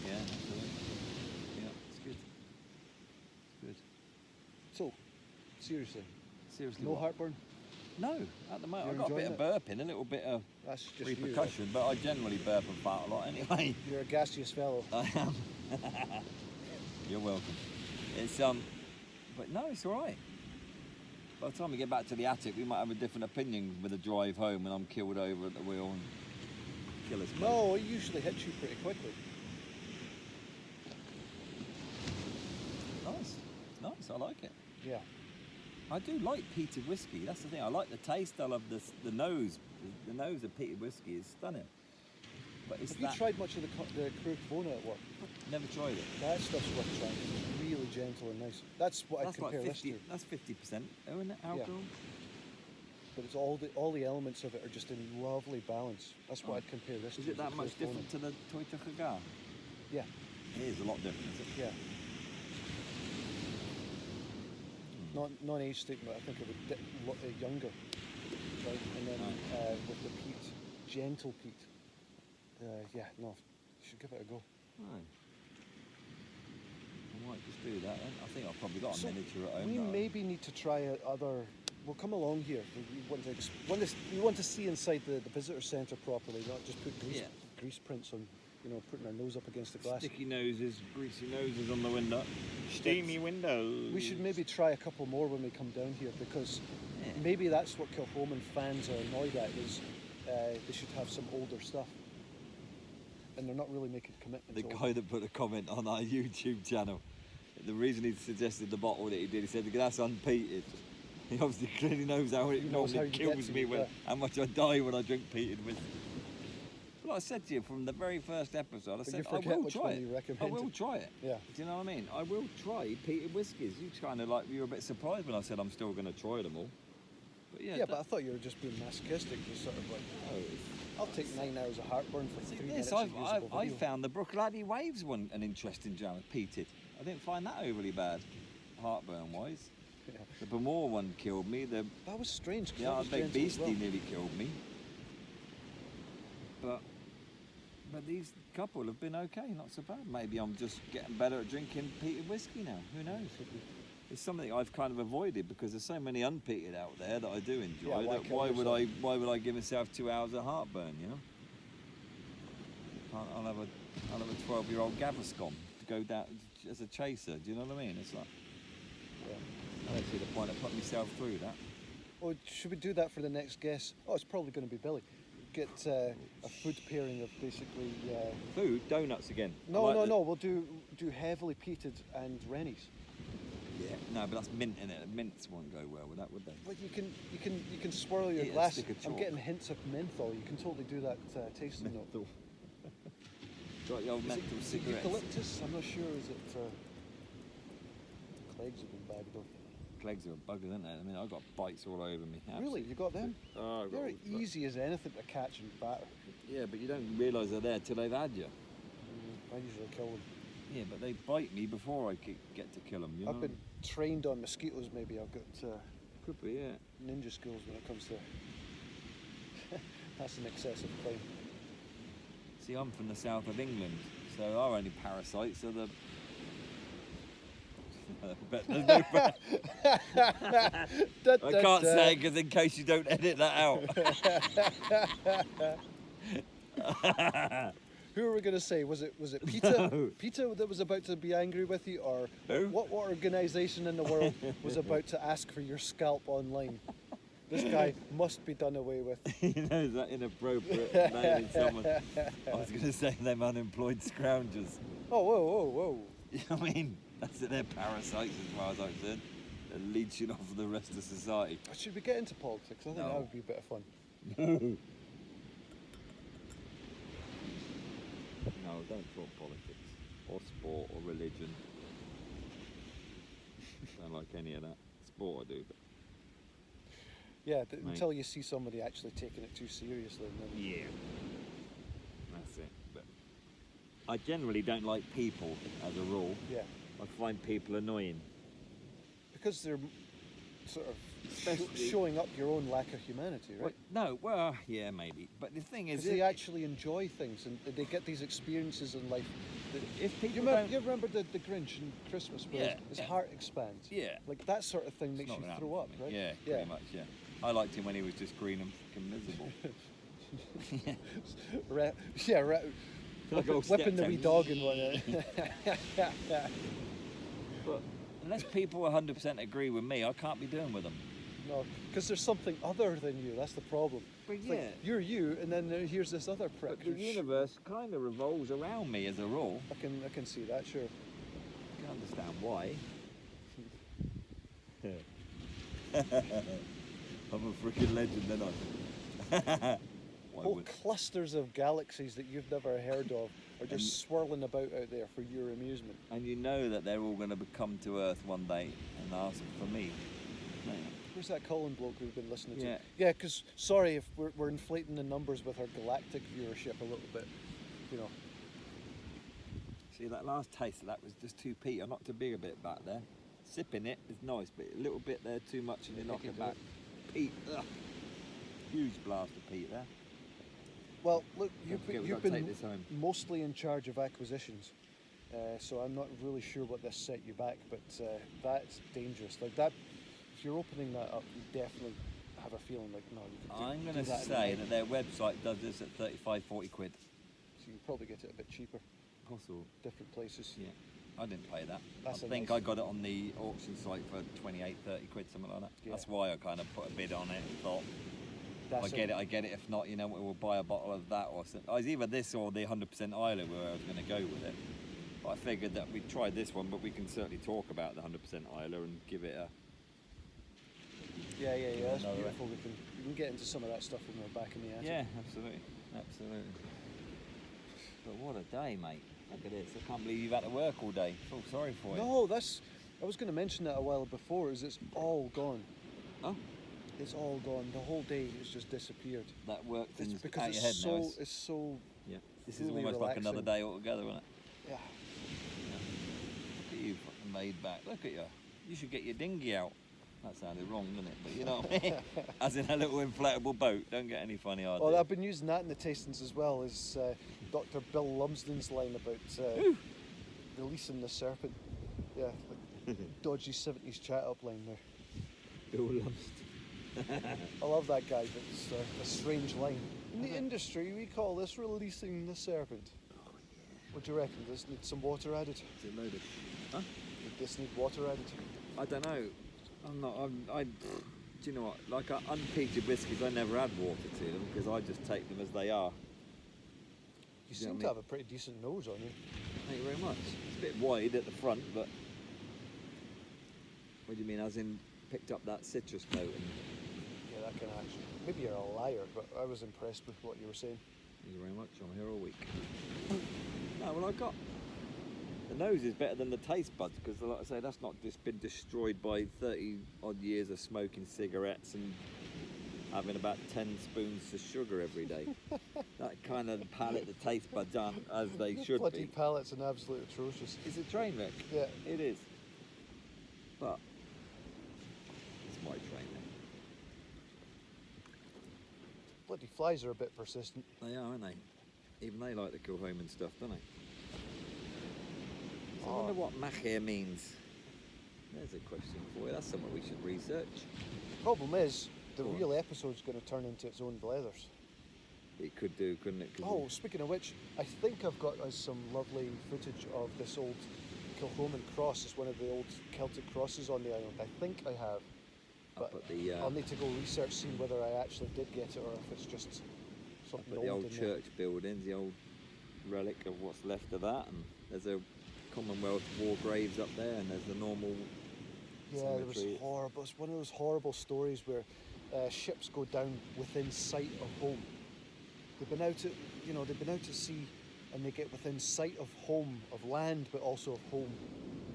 B: Yeah, absolutely. Yeah, it's good. It's good.
D: So, seriously,
B: Seriously,
D: no
B: what?
D: heartburn.
B: No, at the moment
D: You're
B: I've got a bit of
D: enjoying
B: burping, a little bit of
D: That's just
B: repercussion, but I generally burp and fart a lot anyway.
D: You're a gaseous fellow.
B: I am. You're welcome. It's but no, it's all right. By the time we get back to the attic, we might have a different opinion with the drive home when I'm killed over at the wheel and kill us.
D: No, it usually hits you pretty quickly.
B: Nice. It's nice. I like it.
D: Yeah.
B: I do like peated whiskey. That's the thing. I like the taste. I love the nose. The nose of peated whiskey is stunning. But it's
D: Have you tried much of the Krug Bona at work?
B: Never tried it.
D: That stuff's worth trying. It's really gentle and nice. That's what I'd
B: That's like
D: compare
B: 50.
D: this to.
B: That's 50%, isn't it? Alcohol.
D: But it's all the elements of it are just in lovely balance. That's what I'd compare this to.
B: Is it that much
D: Krug Bona.
B: different to the Toita Hagar?
D: Yeah.
B: It is a lot different, is it?
D: Yeah. Not age statement, I think it would get younger. Right? And then with the peat, gentle peat. Yeah, no, you should give it a go.
B: Right. I might just do that then. I think I've probably got a miniature at home.
D: We
B: that I-
D: maybe need to try other. We'll come along here. We want to see inside the visitor centre properly, not just put grease prints on. Putting our nose up against the glass.
B: Sticky noses, greasy noses on the window. Steamy windows.
D: We should maybe try a couple more when we come down here, because maybe that's what Kilchoman fans are annoyed at, is they should have some older stuff. And they're not really making commitment
B: The
D: to
B: guy that put a comment on our YouTube channel, the reason he suggested the bottle that he did, he said, that's unpeated. He obviously clearly knows how it normally kills me, how much I die when I drink peated whiskey. Like I said to you from the very first episode, I said I will try it. I will try it.
D: Yeah.
B: Do you know what I mean? I will try peated whiskies. You were a bit surprised when I said I'm still going to try them all. But yeah.
D: But I thought you were just being masochistic, just sort of like, I'll take 9 hours of heartburn for 3 minutes.
B: I found the Brookladdy Waves one an interesting jam, peated. I didn't find that overly bad, heartburn wise.
D: Yeah.
B: The Bemore one killed me. That
D: was strange.
B: The Big Beastie nearly killed me. But these couple have been okay, not so bad. Maybe I'm just getting better at drinking peated whiskey now. Who knows? It's something I've kind of avoided because there's so many unpeated out there that I do enjoy. Why would I give myself 2 hours of heartburn? I'll have a 12-year-old Gaviscon to go down as a chaser. Do you know what I mean? It's like I don't see the point of putting myself through that.
D: Well, should we do that for the next guest? Oh, it's probably going to be Billy. Get a food pairing of basically
B: food donuts again.
D: No. We'll do heavily peated and Rennies.
B: Yeah, no, but that's mint in it. Mints won't go well with that, would they?
D: But you can swirl your glass. I'm getting hints of menthol. You can totally do that tasting note.
B: Like the old menthol cigarettes.
D: Eucalyptus? I'm not sure. Is it? Clegs have been bagged up.
B: Clegs are buggers, aren't they? I mean, I've got bites all over me.
D: Really, you got them?
B: Oh, I've got
D: They're
B: all-
D: easy as anything to catch and batter.
B: Yeah, but you don't realise they're there till they've had you.
D: I usually kill them.
B: Yeah, but they bite me before I get to kill them. You know?
D: I've been trained on mosquitoes. Maybe I've got
B: Could be, yeah.
D: ninja skills when it comes to. That's an excessive claim.
B: See, I'm from the south of England, so our only parasites are the. But there's no I can't say because in case you don't edit that out.
D: Who are we going to say? Was it Peter?
B: No.
D: Peter that was about to be angry with you, or
B: Who?
D: what organisation in the world was about to ask for your scalp online? This guy must be done away with.
B: You know, is that inappropriate naming someone? I was going to say them unemployed scroungers.
D: Oh, whoa, whoa, whoa.
B: I mean, that's it, they're parasites as far as I'm concerned. They're leeching off the rest of society.
D: Should we get into politics? I think
B: No.
D: that would be a bit of fun.
B: No, don't talk politics or sport or religion. Don't like any of that. Sport I do, but
D: Yeah,
B: Mate.
D: until you see somebody actually taking it too seriously. And then,
B: yeah, that's it. But I generally don't like people as a rule.
D: yeah,
B: I find people annoying.
D: because they're sort of
B: Especially-
D: showing up your own lack of humanity, right?
B: No, well, yeah, maybe. But the thing is,
D: Because they actually enjoy things and they get these experiences in life. That,
B: if people
D: you remember the Grinch in Christmas where
B: Yeah,
D: his
B: yeah.
D: heart expands?
B: yeah.
D: Like that sort of thing
B: It's
D: makes
B: not
D: you
B: gonna
D: throw up,
B: happen to me.
D: right?
B: Yeah, pretty much, yeah. I liked him when he was just green and fucking miserable.
D: Whipping
B: old
D: the wee
B: steptoe.
D: dog in one.
B: But unless people 100% agree with me, I can't be doing with them.
D: No, because there's something other than you. That's the problem.
B: But
D: It's like, you're you, and then here's this other prick.
B: but the
D: who's-
B: universe kind of revolves around me as a rule.
D: I can see that, sure.
B: I can understand why. I'm a freaking legend, then I. Why
D: Whole
B: would-
D: clusters of galaxies that you've never heard of are just swirling about out there for your amusement.
B: And you know that they're all going to come to Earth one day and ask for me. Mate,
D: Where's that Colin bloke we've been listening to?
B: Yeah.
D: Yeah, because, sorry if we're inflating the numbers with our galactic viewership a little bit, you know.
B: See, that last taste of that was just too peat. I knocked a bigger bit back there. Sipping it is nice, but a little bit there too much and you knock
D: you
B: it
D: do
B: back. Peat, ugh. Huge blast of peat there.
D: Well, look,
B: Don't forget, we've
D: you've
B: got to take
D: been
B: this home.
D: mostly in charge of acquisitions, so I'm not really sure what this set you back, but that's dangerous. Like that, if you're opening that up, you definitely have a feeling like, no, you can do,
B: I'm
D: do
B: going to
D: that in
B: say
D: the
B: that their website does this at 35, 40 quid.
D: so you can probably get it a bit cheaper,
B: Possible.
D: different places.
B: Yeah, I didn't pay that.
D: That's
B: I
D: a
B: think
D: nice-
B: I got it on the auction site for 28, 30 quid, something like that.
D: Yeah.
B: That's why I kind of put a bid on it and thought,
D: That's
B: I get it. If not, you know, we'll buy a bottle of that or something. It was either this or the 100% Islay where I was going to go with it. But I figured that we'd try this one, but we can certainly talk about the 100% Islay and give it a...
D: Yeah, that's
B: Another way.
D: beautiful. We can get into some of that stuff when we're back in the attic.
B: Yeah, absolutely. But what a day, mate. Look at this. I can't believe you've had to work all day. I feel sorry for you.
D: No, I was going to mention that a while before. It's all gone.
B: Oh,
D: It's all gone. The whole day has just disappeared.
B: that work
D: It's
B: thing's
D: because
B: out
D: it's
B: your head
D: so
B: now.
D: it's so
B: Yeah. This is
D: really
B: almost like another
D: relaxing.
B: day altogether, isn't it?
D: yeah.
B: Look at you fucking laid back. Look at you. You should get your dinghy out. That sounded wrong, didn't it? But you know what I mean? As in a little inflatable boat. Don't get any funny ideas.
D: Well, I've been using that in the tastings as well as Dr. Bill Lumsden's line about releasing the serpent. Yeah, like dodgy 70s chat up line there.
B: Bill Lumsden.
D: I love that guy, but it's a strange line. In the industry, we call this releasing the serpent.
B: Oh, yeah.
D: What do you reckon? Does this need some water added?
B: Is it loaded? Huh?
D: Did this need water added?
B: I don't know. Do you know what? Like unpeated whiskies, I never add water to them because I just take them as they are.
D: You
B: Yeah, I
D: seem
B: mean-
D: to have a pretty decent nose on you.
B: Thank you very much. It's a bit wide at the front, but what do you mean? As in picked up that citrus note and
D: Yeah, that can actually. Maybe you're a liar, but I was impressed with what you were saying.
B: thank you very much. I'm here all week. No, well I got The nose is better than the taste buds because, like I say, that's not just been destroyed by 30 odd years of smoking cigarettes and having about 10 spoons of sugar every day. That kind of palate, the taste buds aren't as they should
D: Bloody
B: be.
D: palate's an absolute atrocious.
B: It's a train wreck.
D: Yeah.
B: It is. But it's my train wreck.
D: Bloody flies are a bit persistent.
B: They are, aren't they? Even they like the Kilchoman stuff, don't they? So I wonder what Machir means. There's a question for you. That's something we should research.
D: Problem is, the
B: Go on.
D: real episode's going to turn into its own blethers.
B: It could do, couldn't it? 'Cause
D: Oh, speaking of which, I think I've got us some lovely footage of this old Kilchoman Cross. It's one of the old Celtic crosses on the island. I think I have.
B: up
D: But
B: at the
D: I'll need to go research, see whether I actually did get it or if it's just
B: up
D: something
B: at the
D: old
B: old
D: in
B: church buildings, the old relic of what's left of that, and there's a Commonwealth war graves up there, and there's the normal
D: there. Yeah, there was
B: cemetery.
D: horrible. It's one of those horrible stories where ships go down within sight of home. They've been out at sea, and they get within sight of home, of land, but also of home,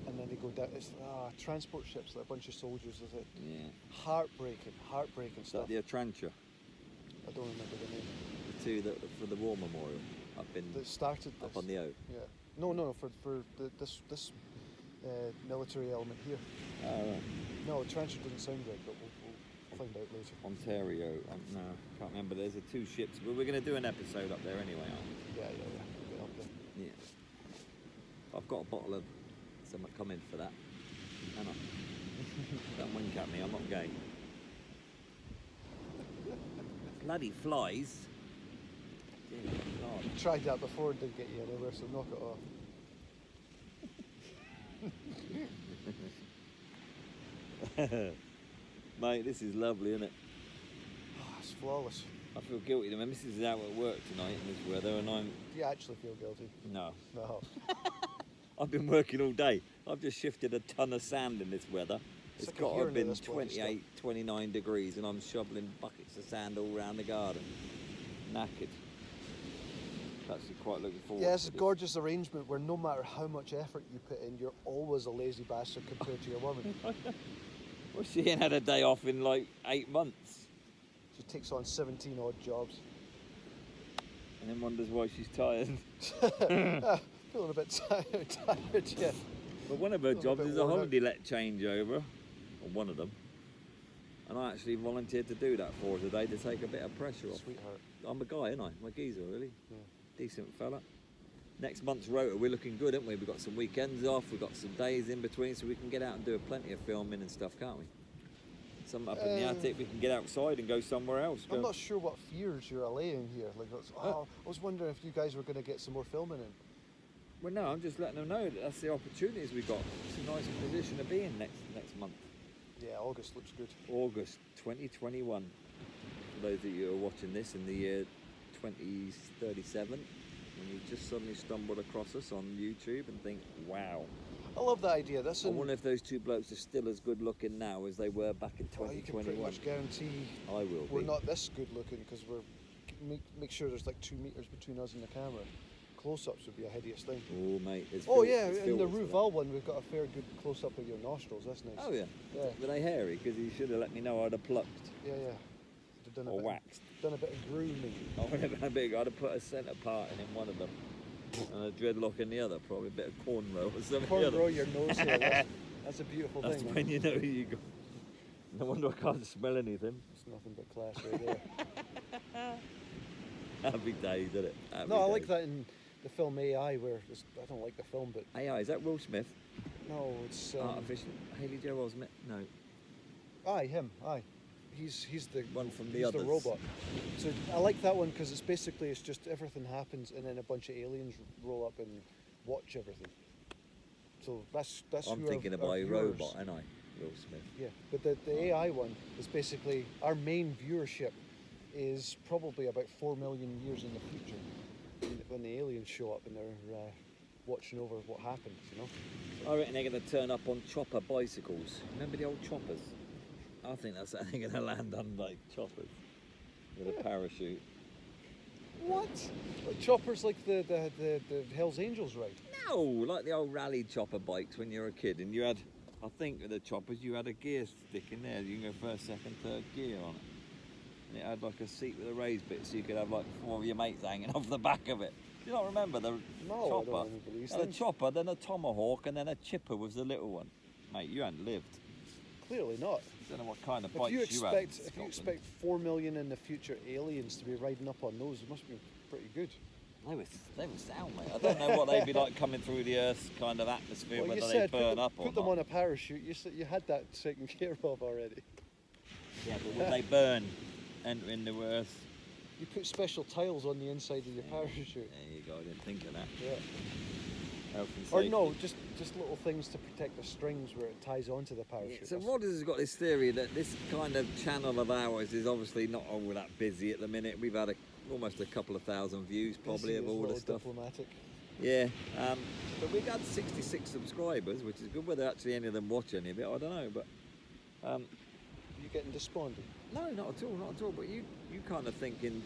D: and then they go down. It's transport ships, like a bunch of soldiers. Is it?
B: Yeah.
D: Heartbreaking
B: Is
D: stuff.
B: that the Atrantia?
D: I don't remember the name.
B: The two that for the war memorial up in
D: That started this.
B: up on the O.
D: Yeah. No, for this military element here.
B: Oh, right.
D: No, Trenchard doesn't sound right, but we'll find out later.
B: Ontario. No, can't remember. There's the two ships, but we're going to do an episode up there anyway, aren't we?
D: Yeah. Get up there.
B: Yeah. I've got a bottle of something coming for that. Hang on. Don't wink at me, I'm not gay. Bloody flies. Dear God.
D: Tried that before and didn't get you anywhere, so knock it off.
B: Mate, this is lovely, isn't it?
D: Oh, it's flawless.
B: I feel guilty. My missus is out at work tonight in this weather, and I'm...
D: Do you actually feel guilty?
B: No.
D: No.
B: I've been working all day. I've just shifted a ton of sand in this weather. It's
D: Sick of
B: got to
D: hearing
B: have been
D: of this bloody stuff.
B: 28, 29 degrees, and I'm shoveling buckets of sand all around the garden. Knackered. Actually quite looking forward
D: Yeah, it's
B: to
D: a
B: this.
D: gorgeous arrangement where no matter how much effort you put in, you're always a lazy bastard compared to your woman.
B: Well, she ain't had a day off in like 8 months.
D: She takes on 17 odd jobs.
B: And then wonders why she's tired.
D: Feeling a bit tired, yeah.
B: But one of her
D: Feeling a
B: jobs
D: bit
B: is a
D: worn out.
B: holiday let changeover. Or one of them. And I actually volunteered to do that for her today to take a bit of pressure off.
D: Sweetheart.
B: I'm a guy, ain't I? I'm a geezer, really.
D: Yeah.
B: Decent fella. Next month's rota, we're looking good, haven't we? We've got some weekends off, we've got some days in between, so we can get out and do plenty of filming and stuff, can't we? Some up in the attic, we can get outside and go somewhere else.
D: I'm not sure what fears you're allaying here. Like, I was wondering if you guys were going to get some more filming in.
B: Well, no, I'm just letting them know that that's the opportunities we've got. It's a nice position to be in next month.
D: Yeah, August looks good.
B: August 2021. For those of you who are watching this in the year 2037, when you just suddenly stumbled across us on YouTube and think, wow.
D: I love that idea. That's
B: I wonder if those two blokes are still as good looking now as they were back in
D: well, you can pretty
B: 2021.
D: much guarantee
B: I will
D: we're
B: be.
D: not this good looking because we're make sure there's like 2 meters between us and the camera. Close-ups would be a hideous thing.
B: Oh, mate. there's
D: Oh
B: fil-
D: yeah,
B: there's
D: in the
B: filters for that.
D: Rouval one we've got a fair good close-up of your nostrils. That's nice.
B: Oh, yeah.
D: Yeah.
B: Were they hairy? Because you should have let me know I'd have plucked
D: Yeah. They've done
B: or
D: bit,
B: waxed.
D: done a bit of grooming.
B: I would have been big. I'd have put a centre part in one of them and a dreadlock in the other. Probably a bit of cornrow or something.
D: Cornrow your nose here. That's a beautiful
B: That's
D: thing.
B: when you know you got. No wonder I can't smell anything.
D: It's nothing but class right there.
B: Happy days, isn't it? Happy
D: No, I like
B: days.
D: that in the film AI where I don't like the film, but
B: AI, is that Will Smith?
D: no, it's
B: Artificial. Haley Joel Osment? No.
D: him. He's the
B: One from the
D: he's
B: others.
D: the robot. So I like that one because it's just everything happens and then a bunch of aliens roll up and watch everything. So that's
B: I'm
D: who
B: thinking
D: our
B: about a
D: viewers-
B: robot, ain't I? Will Smith.
D: Yeah, but the AI one is basically our main viewership is probably about 4 million years in the future when the aliens show up and they're watching over what happened, you know.
B: I reckon they're going to turn up on chopper bicycles. Remember the old choppers? I think that's how they're going to land on like choppers with a parachute.
D: What? Like choppers like the Hell's Angels ride?
B: No, like the old rally chopper bikes when you were a kid, and you had, I think with the choppers, you had a gear stick in there. You can go first, second, third gear on it. And it had like a seat with a raised bit, so you could have like 4 of your mates hanging off the back of it. Do you not remember the
D: No,
B: chopper?
D: I don't remember these
B: And a
D: things.
B: chopper, then a tomahawk, and then a chipper was the little one. Mate, you hadn't lived.
D: Clearly not.
B: I don't know what kind of
D: If
B: bikes
D: you
B: you had. in
D: expect if you
B: Scotland.
D: expect 4 million in the future aliens to be riding up on those, it must be pretty good.
B: They were sound, mate. I don't know what they'd be like coming through the Earth's kind of atmosphere,
D: Well, you
B: whether
D: said
B: they burn up or
D: put them
B: not.
D: on a parachute. You said you had that taken care of already.
B: Yeah, but would they burn entering the Earth?
D: You put special tiles on the inside of your
B: Yeah.
D: parachute.
B: There you go, I didn't think of that.
D: Yeah.
B: Health and
D: Or
B: safety.
D: no, just little things to protect the strings where it ties onto the
B: Yeah,
D: parachute.
B: so
D: That's-
B: Rodders has got this theory that this kind of channel of ours is obviously not all that busy at the minute. We've had almost a couple of thousand views probably
D: Busy
B: of
D: is a
B: all the
D: little
B: stuff.
D: Diplomatic.
B: Yeah, but we've had 66 subscribers, which is good. Whether actually any of them watch any of it, I don't know. But
D: You getting despondent?
B: no, not at all, not at all. But you kind of think in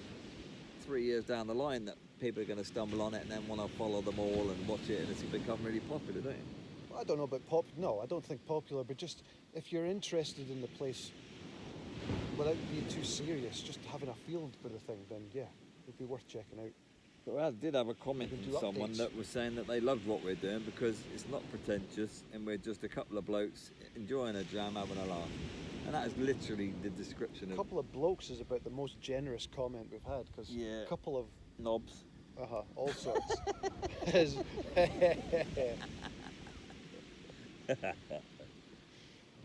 B: 3 years down the line that people are going to stumble on it and then want to follow them all and watch it, and it's become really popular, don't you?
D: I don't know about No, I don't think popular, but just if you're interested in the place without being too serious, just having a feel for the thing, then yeah, it'd be worth checking out.
B: But I did have a comment
D: We can
B: from
D: do
B: someone
D: updates.
B: that was saying that they loved what we're doing because it's not pretentious and we're just a couple of blokes enjoying a dram, having a laugh. And that is literally the description
D: A
B: of
D: couple of blokes is about the most generous comment we've had because
B: Yeah.
D: a couple of
B: knobs.
D: all sorts. Is-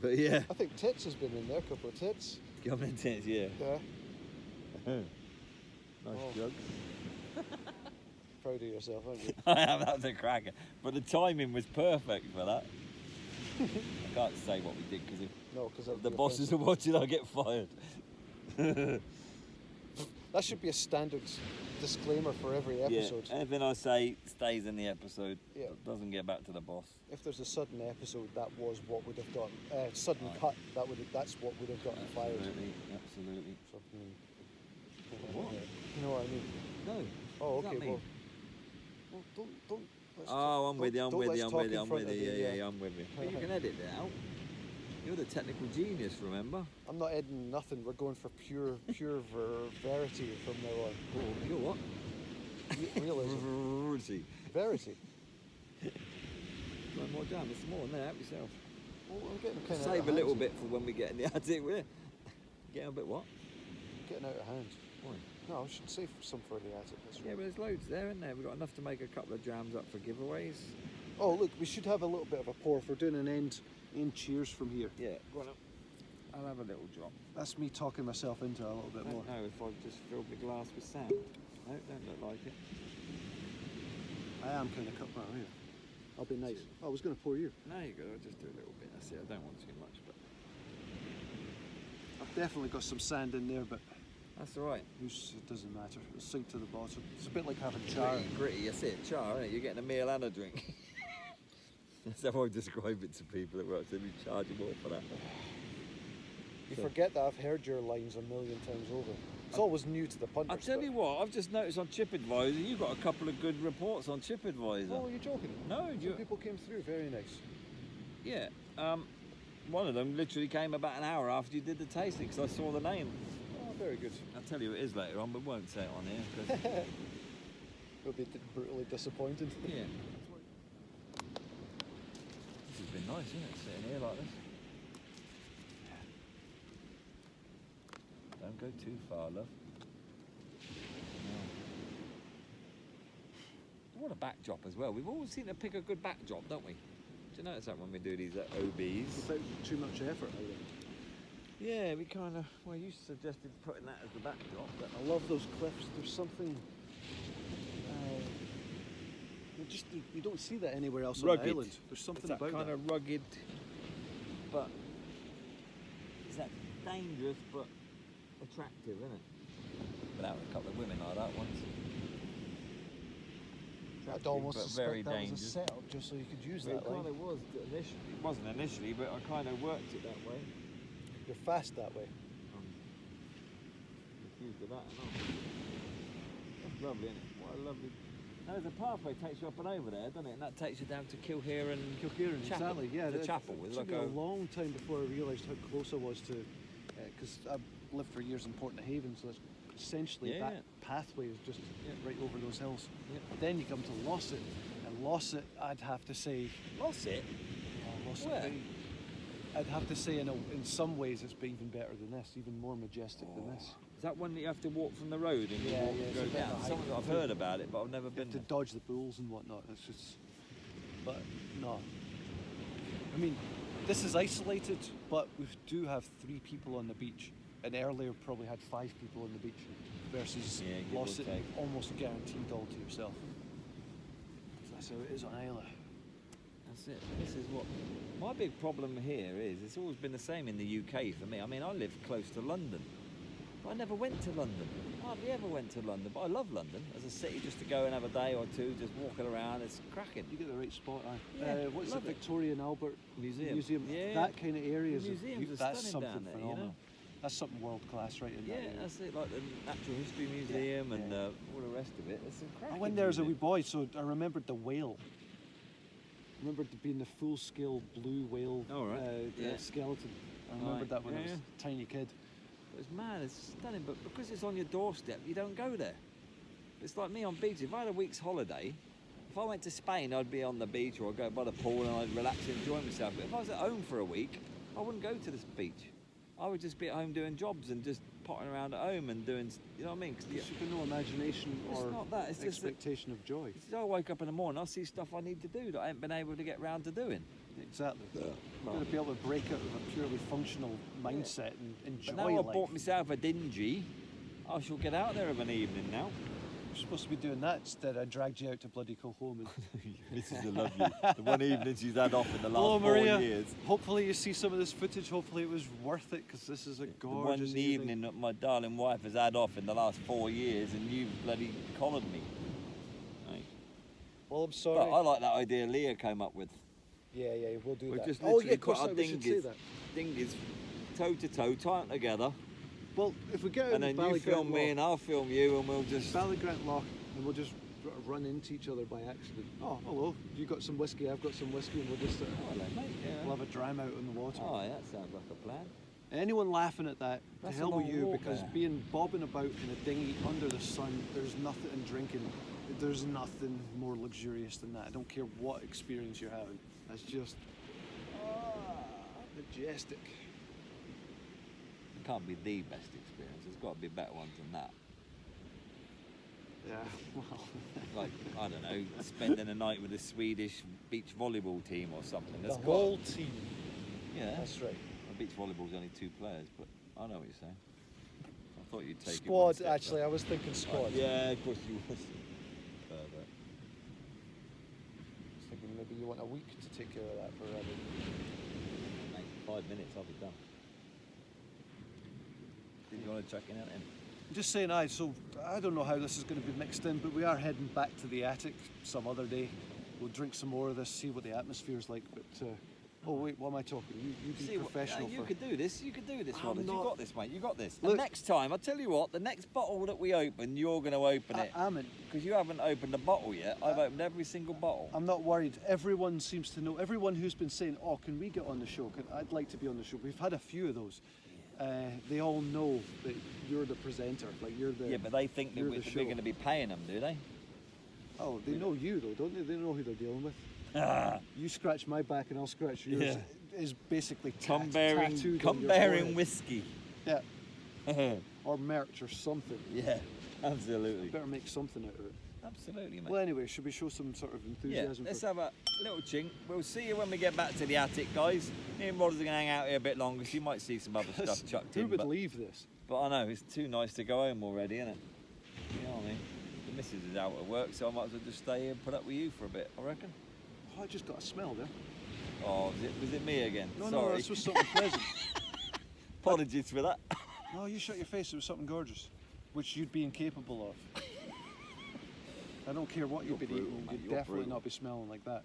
B: But yeah,
D: I think Tits has been in there, a couple of Tits.
B: comment is, yeah.
D: Yeah,
B: Nice
D: Oh.
B: jug.
D: proud of yourself, aren't you?
B: I am, that was a cracker. But the timing was perfect for that. I can't say what we did because if
D: No, because
B: the bosses are watching, I'll get fired.
D: That should be a standard disclaimer for every episode.
B: Yeah, anything I say stays in the episode.
D: Yeah.
B: Doesn't get back to the boss.
D: If there's a sudden episode, that was what would have gotten sudden
B: Aye.
D: cut. That's what would have gotten fired.
B: Absolutely, absolutely.
D: Something.
B: What?
D: You know what I mean?
B: No.
D: Oh,
B: What does
D: okay.
B: that mean?
D: Well, don't. Let's
B: Oh, I'm with you, I'm
D: don't
B: with
D: let's
B: you, I'm
D: talk
B: with you,
D: in
B: I'm
D: front
B: with
D: of
B: you.
D: the,
B: Yeah, I'm with you. But you can edit it out. You're the technical genius, remember?
D: I'm not editing nothing. We're going for pure verity from now on.
B: Oh, you're what?
D: Realism.
B: See.
D: Verity.
B: One more jam, there's more in there, help yourself.
D: Well, I'm getting kind of
B: Save a little bit for when we get in the attic, will you? Get a bit what?
D: Getting out of hand.
B: Why?
D: No, I should save some for the attic. That's
B: Yeah,
D: right.
B: but there's loads there, isn't there? We've got enough to make a couple of jams up for giveaways.
D: Oh, look, we should have a little bit of a pour. If we're doing an end cheers from here.
B: Yeah, go on up. I'll have a little drop.
D: That's me talking myself into a little
B: I
D: bit more.
B: don't know if I've just filled my glass with sand. No, don't look like it.
D: I am kind of cut down here. I'll be nice. I was going to pour you.
B: No, you go. I'll just do a little bit. That's it. I don't want too much, but
D: I've definitely got some sand in there, but
B: that's all right.
D: it doesn't matter. It'll sink to the bottom. It's a bit like having char.
B: Gritty. That's it. Char, isn't it? You're getting a meal and a drink. That's how I describe it to people that work. So we charge them all for that.
D: You forget that I've heard your lines a million times over. It's always new to the punters.
B: I tell you what, I've just noticed on TripAdvisor, you got a couple of good reports on TripAdvisor.
D: Oh, you're joking?
B: No,
D: Some
B: you.
D: people came through. Very nice.
B: Yeah. One of them literally came about an hour after you did the tasting because I saw the name.
D: Oh, very good.
B: I'll tell you who it is later on, but won't say it on here. 'cause-
D: It'll be brutally disappointed.
B: yeah. This has been nice, isn't it? Sitting here like this. Don't go too far, love. No. What a backdrop as well. We've always seen to pick a good backdrop, don't we? Do you notice that when we do these at OBs?
D: Without too much effort, I think.
B: Yeah, we kind of. Well, you suggested putting that as the backdrop, but
D: I love those cliffs. There's something. You don't see that anywhere else on
B: Rugged.
D: the island. There's something
B: it's that
D: about
B: kind
D: that.
B: of rugged, but it's that dangerous but attractive, isn't it? Without a couple of women like that once.
D: I'd almost
B: but
D: suspect
B: very
D: that was a
B: dangerous.
D: setup just so you could use
B: Well,
D: that
B: it kind
D: line.
B: of was initially. It wasn't initially, but I kind of worked it that way.
D: You're fast that way.
B: Accused of that, and all. That's lovely, isn't it? What a lovely... Now, there's a pathway takes you up and over there, doesn't it? And that takes you down to Kilchoman
D: Kilchoman,
B: Chapel.
D: exactly. Yeah,
B: the chapel.
D: It
B: It's
D: took
B: like
D: me a long time before I realised how close I was to, because I've lived for years in Portnahaven, so that's essentially
B: Yeah.
D: that pathway is just right over those hills.
B: Yeah.
D: But then you come to Losset, and Losset, I'd have to say,
B: Lost it.
D: Losset,
B: Where?
D: I'd have to say in some ways it's even better than this, even more majestic than this.
B: Is that one that you have to walk from the road and
D: Yeah,
B: walk,
D: yeah, it's
B: go
D: a bit of
B: down?
D: a hike.
B: Something I've heard about it, but I've never
D: You
B: been
D: have to
B: there.
D: dodge the bulls and whatnot. It's just, but no. I mean, this is isolated, but we do have 3 people on the beach, and earlier probably had 5 people on the beach, versus
B: Yeah, give or
D: Losset,
B: take.
D: almost guaranteed all to yourself. So that's how it is on Islay.
B: That's it. This is what... My big problem here is, it's always been the same in the UK for me. I mean, I live close to London, but I never went to London. Hardly ever went to London, but I love London as a city, just to go and have a day or two, just walking around. It's cracking.
D: You get the right spot, aye.
B: Yeah,
D: What's the
B: love it.
D: Victoria and Albert
B: Museum. Yeah.
D: That kind of area is
B: museums are
D: that's
B: stunning
D: something
B: down there,
D: phenomenal.
B: you know?
D: That's something world class, right in
B: Yeah,
D: that area.
B: that's it, like the Natural History Museum and
D: yeah.
B: all the rest of it. It's a cracking
D: I went there as a wee
B: museum.
D: boy, so I remembered the whale. I remembered it being the full-scale blue whale
B: Oh, right. Yeah.
D: skeleton. I remembered
B: Right.
D: that when I was
B: Yeah.
D: a tiny kid.
B: It's mad, it's stunning, but because it's on your doorstep, you don't go there. It's like me on beach. If I had a week's holiday, if I went to Spain, I'd be on the beach or I'd go by the pool and I'd relax and enjoy myself. But if I was at home for a week, I wouldn't go to this beach. I would just be at home doing jobs and just potting around at home and doing, you know what I mean? 'Cause
D: Because you've got no imagination
B: It's
D: or
B: not that, it's just that-
D: expectation of joy.
B: I wake up in the morning, I see stuff I need to do that I haven't been able to get round to doing.
D: Exactly. You've got to be able to break out of a purely functional mindset and enjoy
B: But now I've
D: life.
B: bought myself a dingy, I shall get out there of an evening now.
D: You're supposed to be doing that instead. I dragged you out to bloody Kilchoman.
B: Mrs. will love you. The one evening she's had off in the last
D: Hello,
B: 4
D: Maria.
B: years.
D: Hopefully you see some of this footage. Hopefully it was worth it, because this is a
B: The
D: gorgeous
B: one evening that my darling wife has had off in the last 4 years and you bloody collared me. Right.
D: Well, I'm
B: But
D: sorry.
B: I like that idea Leah came up with.
D: Yeah, we'll do
B: We
D: that.
B: just
D: Oh,
B: literally
D: yeah, of course,
B: put our
D: we should say
B: dinghies,
D: that.
B: dinghies toe to toe, tie them together,
D: Well, if we get out
B: and
D: in
B: then you film
D: Ballygrant
B: me and I'll film you and we'll just...
D: Ballygrant Loch, and we'll just run into each other by accident. Oh, hello. You got some whiskey, I've got some whiskey, and we'll just
B: Oh, hello, mate. Yeah.
D: we'll have a dram out on the water.
B: Oh, yeah, that sounds like a plan.
D: Anyone laughing at that,
B: That's
D: to hell
B: a
D: with
B: long
D: you,
B: walk
D: because
B: there.
D: being bobbing about in a dinghy under the sun, there's nothing, and drinking, there's nothing more luxurious than that. I don't care what experience you're having. That's just majestic.
B: It can't be the best experience. There's got to be better ones than that.
D: Yeah, well,
B: Like, I don't know, spending a night with a Swedish beach volleyball team or something.
D: the
B: That's got-
D: whole team.
B: Yeah.
D: That's right.
B: Well, beach volleyball's only 2 players, but I know what you're saying. I thought you'd take it one
D: Squad,
B: step
D: actually, I
B: further.
D: was thinking squad.
B: Yeah, of course you was. Pervert.
D: I was thinking maybe you want a week to take care of that for Reddit.
B: Mate, 5 minutes, I'll be done. Did you want to check in out then?
D: Just saying, so I don't know how this is going to be mixed in, but we are heading back to the attic some other day. We'll drink some more of this, see what the atmosphere's like. But oh wait, what am I talking? You be
B: See what-
D: professional.
B: you
D: for...
B: could do this. You could do this,
D: I'm
B: Rodders. You
D: not-
B: got this, mate. You got this.
D: Look-
B: And next time, I'll tell you what. The next bottle that we open, you're going to open it
D: I am.
B: because you haven't opened a bottle yet. I've opened every single bottle.
D: I'm not worried. Everyone seems to know. Everyone who's been saying, "Oh, can we get on the show? I'd like to be on the show." We've had a few of those. They all know that you're the presenter. Like you're the.
B: Yeah, but they think that
D: you're
B: we're
D: the show.
B: going to be paying them, do they?
D: Oh, they know you though, don't they? They know who they're dealing with. You scratch my back and I'll scratch yours.
B: Yeah.
D: Is basically
B: Come bearing whiskey.
D: Yeah. Or merch or something.
B: Yeah, absolutely.
D: Better make something out of it.
B: Absolutely, mate.
D: Well, anyway, should we show some sort of
B: Yeah,
D: enthusiasm?
B: let's
D: for...
B: have a little chink. We'll see you when we get back to the attic, guys. Me and Rodders are going to hang out here a bit longer, so you might see some other stuff chucked
D: Who
B: in.
D: would
B: But,
D: leave this?
B: but I know, it's too nice to go home already, isn't it? You know what I mean? The missus is out at work, so I might as well just stay here and put up with you for a bit, I reckon.
D: Oh, I just got a smell there.
B: Oh, was it me again?
D: No,
B: Sorry.
D: no, this was something pleasant.
B: Apologies for that.
D: No, you shut your face. It was something gorgeous, which you'd be incapable of. I don't care what you've been
B: brutal,
D: eating.
B: mate,
D: You'd
B: you're
D: definitely
B: brutal.
D: not be smelling like that.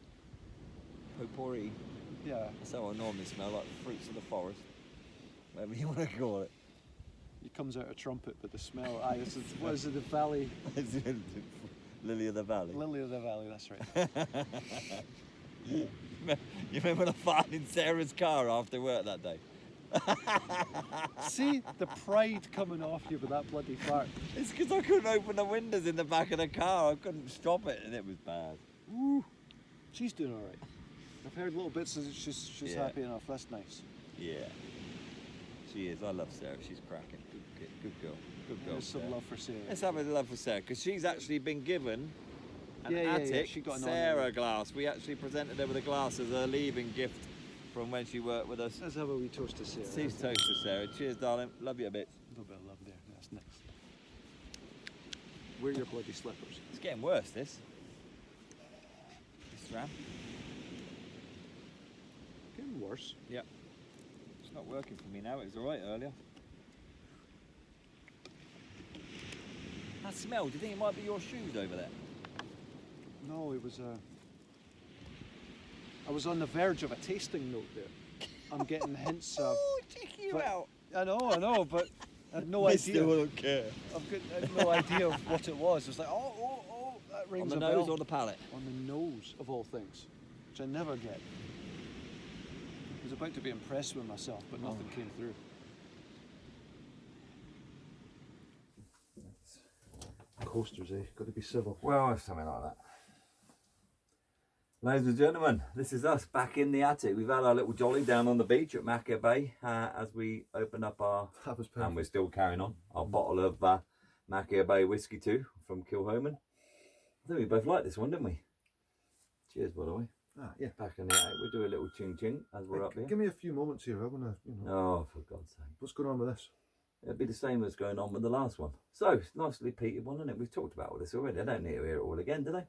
B: Potpourri.
D: Yeah.
B: That's how I normally smell, like fruits of the forest. Whatever you want to call it.
C: He comes out a trumpet, but the smell. Aye, what is it? The valley.
B: Lily of the Valley.
C: Lily of the valley. That's right.
B: You remember when I farted in Sarah's car after work that day?
C: See the pride coming off you with that bloody fart.
B: It's because I couldn't open the windows in the back of the car. I couldn't stop it, and it was bad.
C: Ooh, she's doing all right. I've heard little bits that she's
B: Yeah.
C: happy enough. That's nice.
B: Yeah, she is. I love Sarah. She's cracking. Good girl. Good girl.
C: There's some
B: Sarah.
C: love for Sarah.
B: Let's have a love for Sarah, because she's actually been given an
C: Yeah,
B: attic
C: she got an
B: Sarah
C: honorary.
B: glass. We actually presented her with a glass as a leaving gift from when she worked with us.
C: Let's have a wee toast to Sarah.
B: Please toast to Sarah. Cheers, darling. Love you a bit.
C: A little bit of love there. That's nice. Wear your bloody slippers.
B: It's getting worse, this Dram.
C: Getting worse.
B: Yep. It's not working for me now. It was alright earlier. That smell, do you think it might be your shoes over there?
C: No, it was I was on the verge of a tasting note there. I'm getting hints of.
B: Oh, check you
C: but-
B: out.
C: I know, but I had no
B: I
C: idea.
B: still don't care.
C: I had no idea of what it was. It was like, oh, that
B: On
C: rings
B: the
C: a
B: nose
C: bell.
B: or the palate?
C: On the nose, of all things, which I never get. I was about to be impressed with myself, but nothing came through. Coasters, eh? Got to be civil.
B: Well, something like that. Ladies and gentlemen, this is us back in the attic. We've had our little jolly down on the beach at Machir Bay as we open up our,
C: That was
B: and
C: perfect.
B: we're still carrying on, our bottle of Machir Bay whiskey too from Kilchoman. I think we both liked this one, didn't we? Cheers, by the way.
C: Ah, yeah.
B: Back in the attic, we'll do a little ching ching as we're up here.
C: Give me a few moments here. I want to,
B: Oh, for God's sake.
C: what's going on with this?
B: It'll be the same as going on with the last one. So, it's nicely peated one, isn't it? We've talked about all this already. I don't need to hear it all again, do they?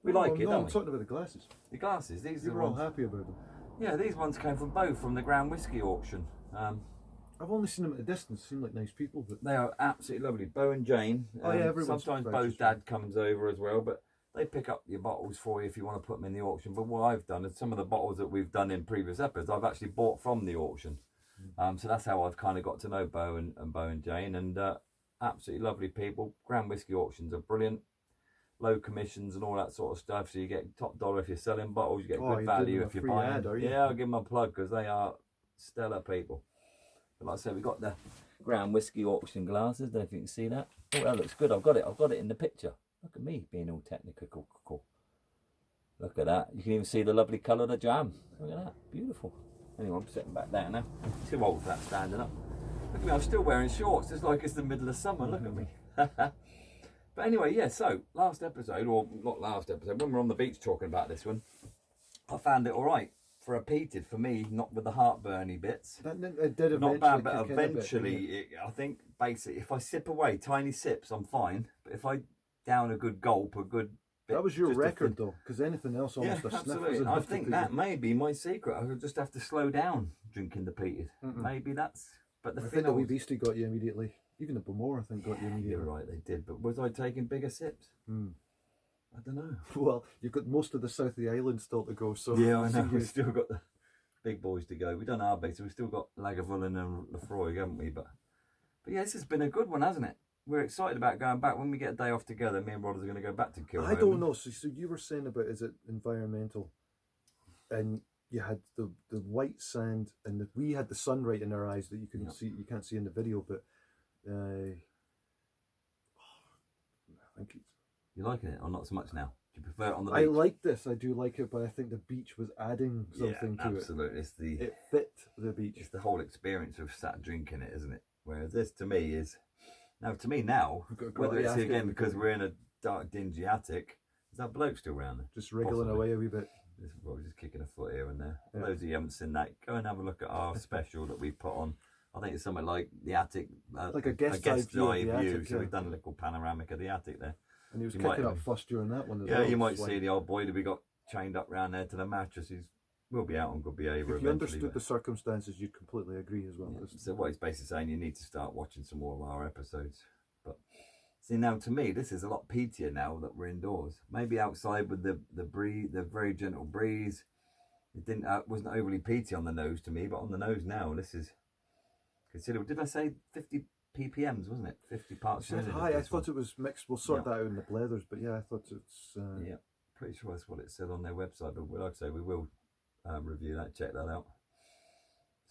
B: We like it,
C: no,
B: don't
C: I'm
B: we?
C: talking about the glasses.
B: The glasses, these
C: You
B: are
C: were all
B: ones.
C: happy about them.
B: Yeah, these ones came from Bow from the Grand Whiskey auction.
C: I've only seen them at a distance. Seem like nice people, but
B: They are absolutely lovely. Bo and Jane.
C: Oh, yeah, everyone's
B: sometimes
C: very
B: Bo's
C: just
B: dad comes over as well, but they pick up your bottles for you if you want to put them in the auction. But what I've done is some of the bottles that we've done in previous episodes, I've actually bought from the auction. So that's how I've kind of got to know Bo and Jane, and absolutely lovely people. Grand Whiskey auctions are brilliant. Low commissions and all that sort of stuff, so you get top dollar if you're selling bottles, you get
C: Oh,
B: good
C: you're
B: value
C: giving them
B: if
C: a
B: you're
C: free
B: buying.
C: ad, are you?
B: Yeah, I'll give them a plug because they are stellar people. But like I said, we've got the Grand Whiskey auction glasses. Don't know if you can see that. Oh, that looks good. I've got it in the picture. Look at me being all technical. Look at that. You can even see the lovely colour of the jam. Look at that. Beautiful. Anyway, I'm sitting back there now. Too old for that standing up. Look at me, I'm still wearing shorts. It's like it's the middle of summer. Look at me. But anyway, yeah, so last episode, or not last episode, when we were on the beach talking about this one, I found it all right for a peated for me, not with the heartburny bits.
C: it did
B: Not
C: eventually
B: bad, but
C: kick in a bit,
B: eventually,
C: didn't it?
B: I think basically if I sip away tiny sips, I'm fine. But if I down a good gulp, a good bit,
C: That was your
B: just a
C: record
B: thin-
C: though, because anything else
B: Yeah,
C: almost a sniff
B: absolutely.
C: is
B: And I
C: enough to
B: think
C: put
B: that
C: you-
B: may be my secret. I would just have to slow down drinking the peated. Maybe that's. But the
C: I think the wee
B: phenols-
C: beastie got you immediately. Even the Bowmore, I think, got you
B: You're
C: immediately.
B: right, they did. But was I taking bigger sips? I don't know.
C: Well, you've got most of the south of the island still to go, so
B: Yeah, I
C: so
B: know. We've
C: you-
B: still got the big boys to go. We've done our bit, so we've still got Lagavulin and Lefroy, haven't we? But yeah, this has been a good one, hasn't it? We're excited about going back. When we get a day off together, me and Rodders are going to go back to Kilchoman.
C: I don't know. So you were saying about, is it environmental? And you had the white sand, and we had the sun right in our eyes that you can see. You can't see in the video, but I think it's.
B: You liking it or not so much now? Do you prefer it on the
C: I
B: beach?
C: like this. I do like it, but I think the beach was adding something
B: yeah,
C: to
B: absolutely. It's the
C: it. It fit the beach.
B: it's the whole experience of sat drinking it, isn't it? Whereas this to me is now,
C: We've got to go
B: whether
C: to the
B: it's
C: attic
B: again
C: because
B: because we're in a dark, dingy attic. Is that bloke still around there?
C: just wriggling
B: Possibly.
C: away a wee bit.
B: This is probably just kicking a foot here and there. For
C: Yeah.
B: those of you who haven't seen that, go and have a look at our special that we put on. I think it's something like the attic,
C: Like a guest eye view of the attic,
B: So
C: yeah.
B: we've done a little panoramic of the attic there.
C: And he was
B: You might
C: kicking up
B: have-
C: fuss during that one as
B: Yeah,
C: well.
B: you might
C: It's like,
B: see the old boy that we got chained up round there to the mattress. Will be out on good behaviour
C: if you
B: eventually.
C: understood
B: but-
C: the circumstances, you'd completely agree as well.
B: Yeah,
C: It's-
B: so what he's basically saying, you need to start watching some more of our episodes. But see, now to me, this is a lot peatier now that we're indoors. Maybe outside with the breeze, the very gentle breeze. It didn't wasn't overly peaty on the nose to me, but on the nose now, this is considerable. Did I say 50 ppms, wasn't it? 50 parts per
C: Said
B: million.
C: high. I
B: this one.
C: thought it was mixed. We'll sort that out in the blethers, but yeah, I thought it's.
B: Yeah, pretty sure that's what it said on their website. But like I say, we will review that, check that out.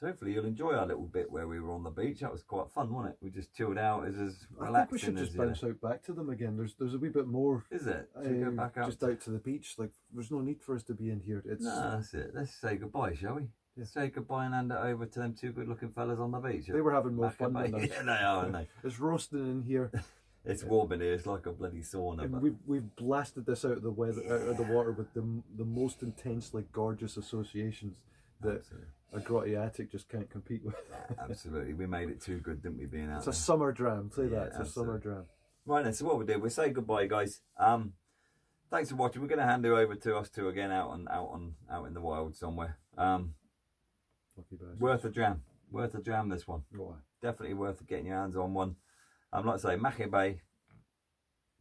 B: So hopefully you'll enjoy our little bit where we were on the beach. That was quite fun, wasn't it? We just chilled out. It was as relaxing.
C: I think we should
B: as,
C: just bounce out back to them again. There's a wee bit more.
B: Is it? Should we go back out?
C: Just out to the beach. Like there's no need for us to be in here. It's
B: no, that's it. Let's say goodbye, shall we?
C: Yeah.
B: Say goodbye and hand it over to them two good-looking fellas on the beach.
C: They were having more
B: Machir
C: fun
B: Bay.
C: than us.
B: Yeah, they are, aren't they?
C: It's roasting in here.
B: It's warm in here. It's like a bloody sauna.
C: And
B: But
C: we've blasted this out of the weather, out of the water with the most intensely gorgeous associations that
B: absolutely.
C: a grotty attic just can't compete with.
B: Absolutely. We made it too good, didn't we, being out
C: It's
B: there?
C: a summer dram. Say
B: Yeah,
C: that. It's a summer dram.
B: Right then, so what we do, we'll say goodbye, guys. Thanks for watching. We're going to hand it over to us two again out in the wild somewhere.
C: Lucky bastards.
B: Worth a dram. This one.
C: Why?
B: Definitely worth getting your hands on one. Like I say, Machir Bay.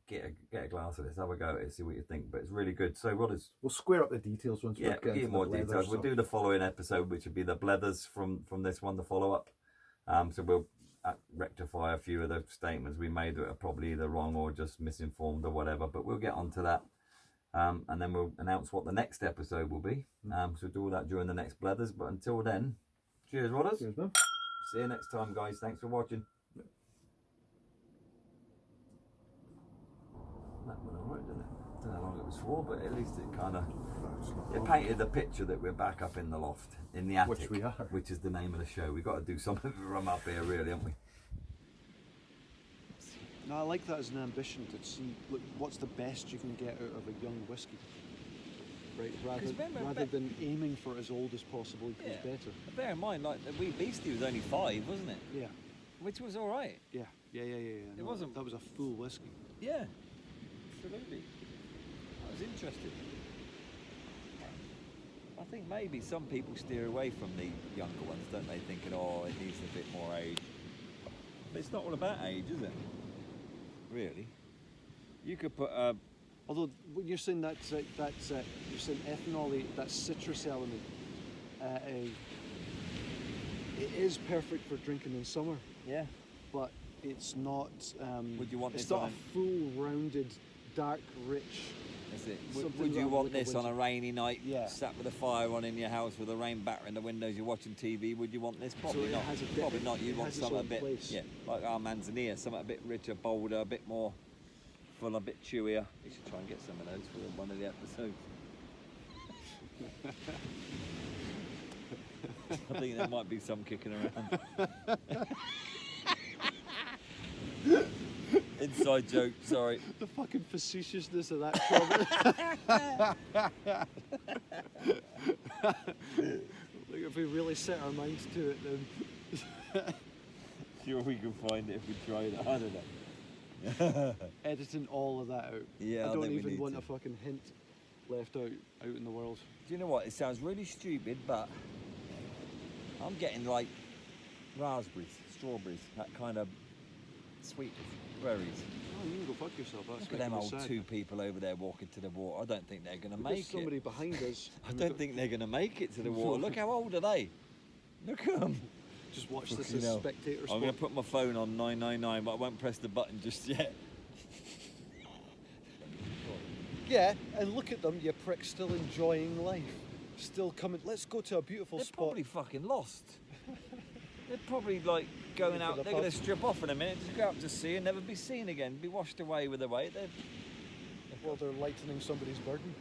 B: Get a glass of this. Have a go at it. See what you think. But it's really good. So Rodders.
C: We'll square up the details once we
B: Yeah,
C: get
B: give
C: into
B: you more
C: the leather
B: details. We'll
C: stuff.
B: do the following episode, which will be the blethers from this one, the follow up. So we'll rectify a few of the statements we made that are probably either wrong or just misinformed or whatever. But we'll get onto that. And then we'll announce what the next episode will be. So we'll do all that during the next blethers. But until then, cheers, Rodders.
C: Cheers, man.
B: See you next time, guys. Thanks for watching. That went alright, didn't it? I don't know how long it was for, but at least it kind of painted the picture that we're back up in the loft, in the attic,
C: Which we are.
B: which is the name of the show. We've got to do something from up here, really, haven't we?
D: No, I like that as an ambition to see, look, what's the best you can get out of a young whiskey, right? Rather than aiming for as old as possible equals better.
B: Bear in mind, like the wee beastie was only 5, wasn't it?
D: Yeah,
B: Which was all right.
D: yeah.
B: It
D: No,
B: wasn't-
D: That was a full whiskey.
B: Yeah, absolutely. I was interested. I think maybe some people steer away from the younger ones, don't they? Thinking, oh, it needs a bit more age. But it's not all about age, is it? Really? You could put a...
D: Although when you're saying you're saying ethanol, that citrus element, it is perfect for drinking in summer,
B: Yeah.
D: but it's not.
B: Would you want
D: it's
B: this
D: not
B: on
D: a full, rounded, dark, rich.
B: That's it.
D: Something
B: Would you
D: that
B: want
D: like a
B: this on a rainy night,
D: Yeah.
B: sat with a fire on in your house with the rain battering the windows, you're watching TV, would you want this? Probably
D: it
B: not.
D: has a bit-
B: Probably not. You'd
D: it
B: want
D: has its
B: something a
D: own
B: bit,
D: place.
B: yeah, like our Manzanilla, something a bit richer, bolder, a bit more full, a bit chewier. We should try and get some of those for one of the episodes. I think there might be some kicking around. Inside joke, sorry.
D: The fucking facetiousness of that comment. Like if we really set our minds to it, then
B: Sure we can find it if we try it. I don't know.
D: editing all of that out.
B: Yeah, I
D: I don't
B: think we
D: even
B: need
D: want
B: to.
D: a fucking hint left out in the world.
B: Do you know what? It sounds really stupid, but I'm getting like raspberries, strawberries, that kind of sweet berries.
D: Oh, you can go fuck yourself. That's
B: Look at them
D: making me
B: old
D: sad.
B: 2 people over there walking to the water. I don't think they're going to
D: There's
B: make
D: somebody
B: it.
D: behind us.
B: I don't think they're going to make it to the water. Look how old are they? Look at them.
D: Just watch this
B: Fucking
D: as
B: hell.
D: spectator
B: I'm
D: sport.
B: going to put my phone on 999, but I won't press the button just yet.
D: Yeah, and look at them, you pricks, still enjoying life. Still coming. Let's go to a beautiful
B: They're
D: spot.
B: probably fucking lost. They're probably like going
D: For
B: out,
D: the
B: they're going to
D: pub.
B: strip off in a minute, just go out to sea and never be seen again, be washed away with the weight.
D: Well, they're lightening somebody's burden.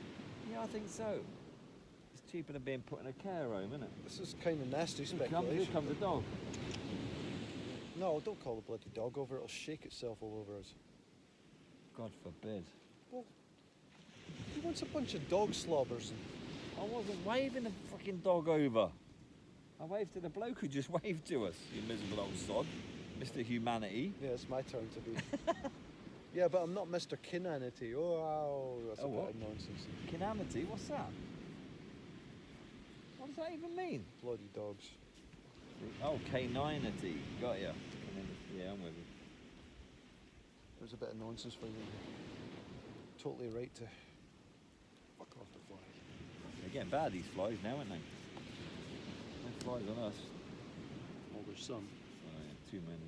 B: Yeah, I think so. It's cheaper than being put in a care home, isn't it?
D: This is kind of nasty
B: Here
D: speculation.
B: comes a dog.
D: No, don't call the bloody dog over. It'll shake itself all over us.
B: God forbid.
D: Well, he wants a bunch of dog slobbers.
B: I wasn't waving the fucking dog over. I waved to the bloke who just waved to us, you miserable old sod. Mr. Humanity.
D: Yeah, it's my turn to be. Yeah, but I'm not Mr. Kinanity. Oh, that's
B: Oh,
D: a bit
B: what?
D: of nonsense.
B: Kinamity, what's that? What does that even mean?
D: Bloody dogs.
B: Oh, K9ity. Got ya. Yeah, I'm with you.
D: There's a bit of nonsense for you. Totally right to fuck off the fly.
B: They're getting bad, these flies now, aren't they? No flies on us.
D: Well, there's some.
B: Oh, yeah, too many.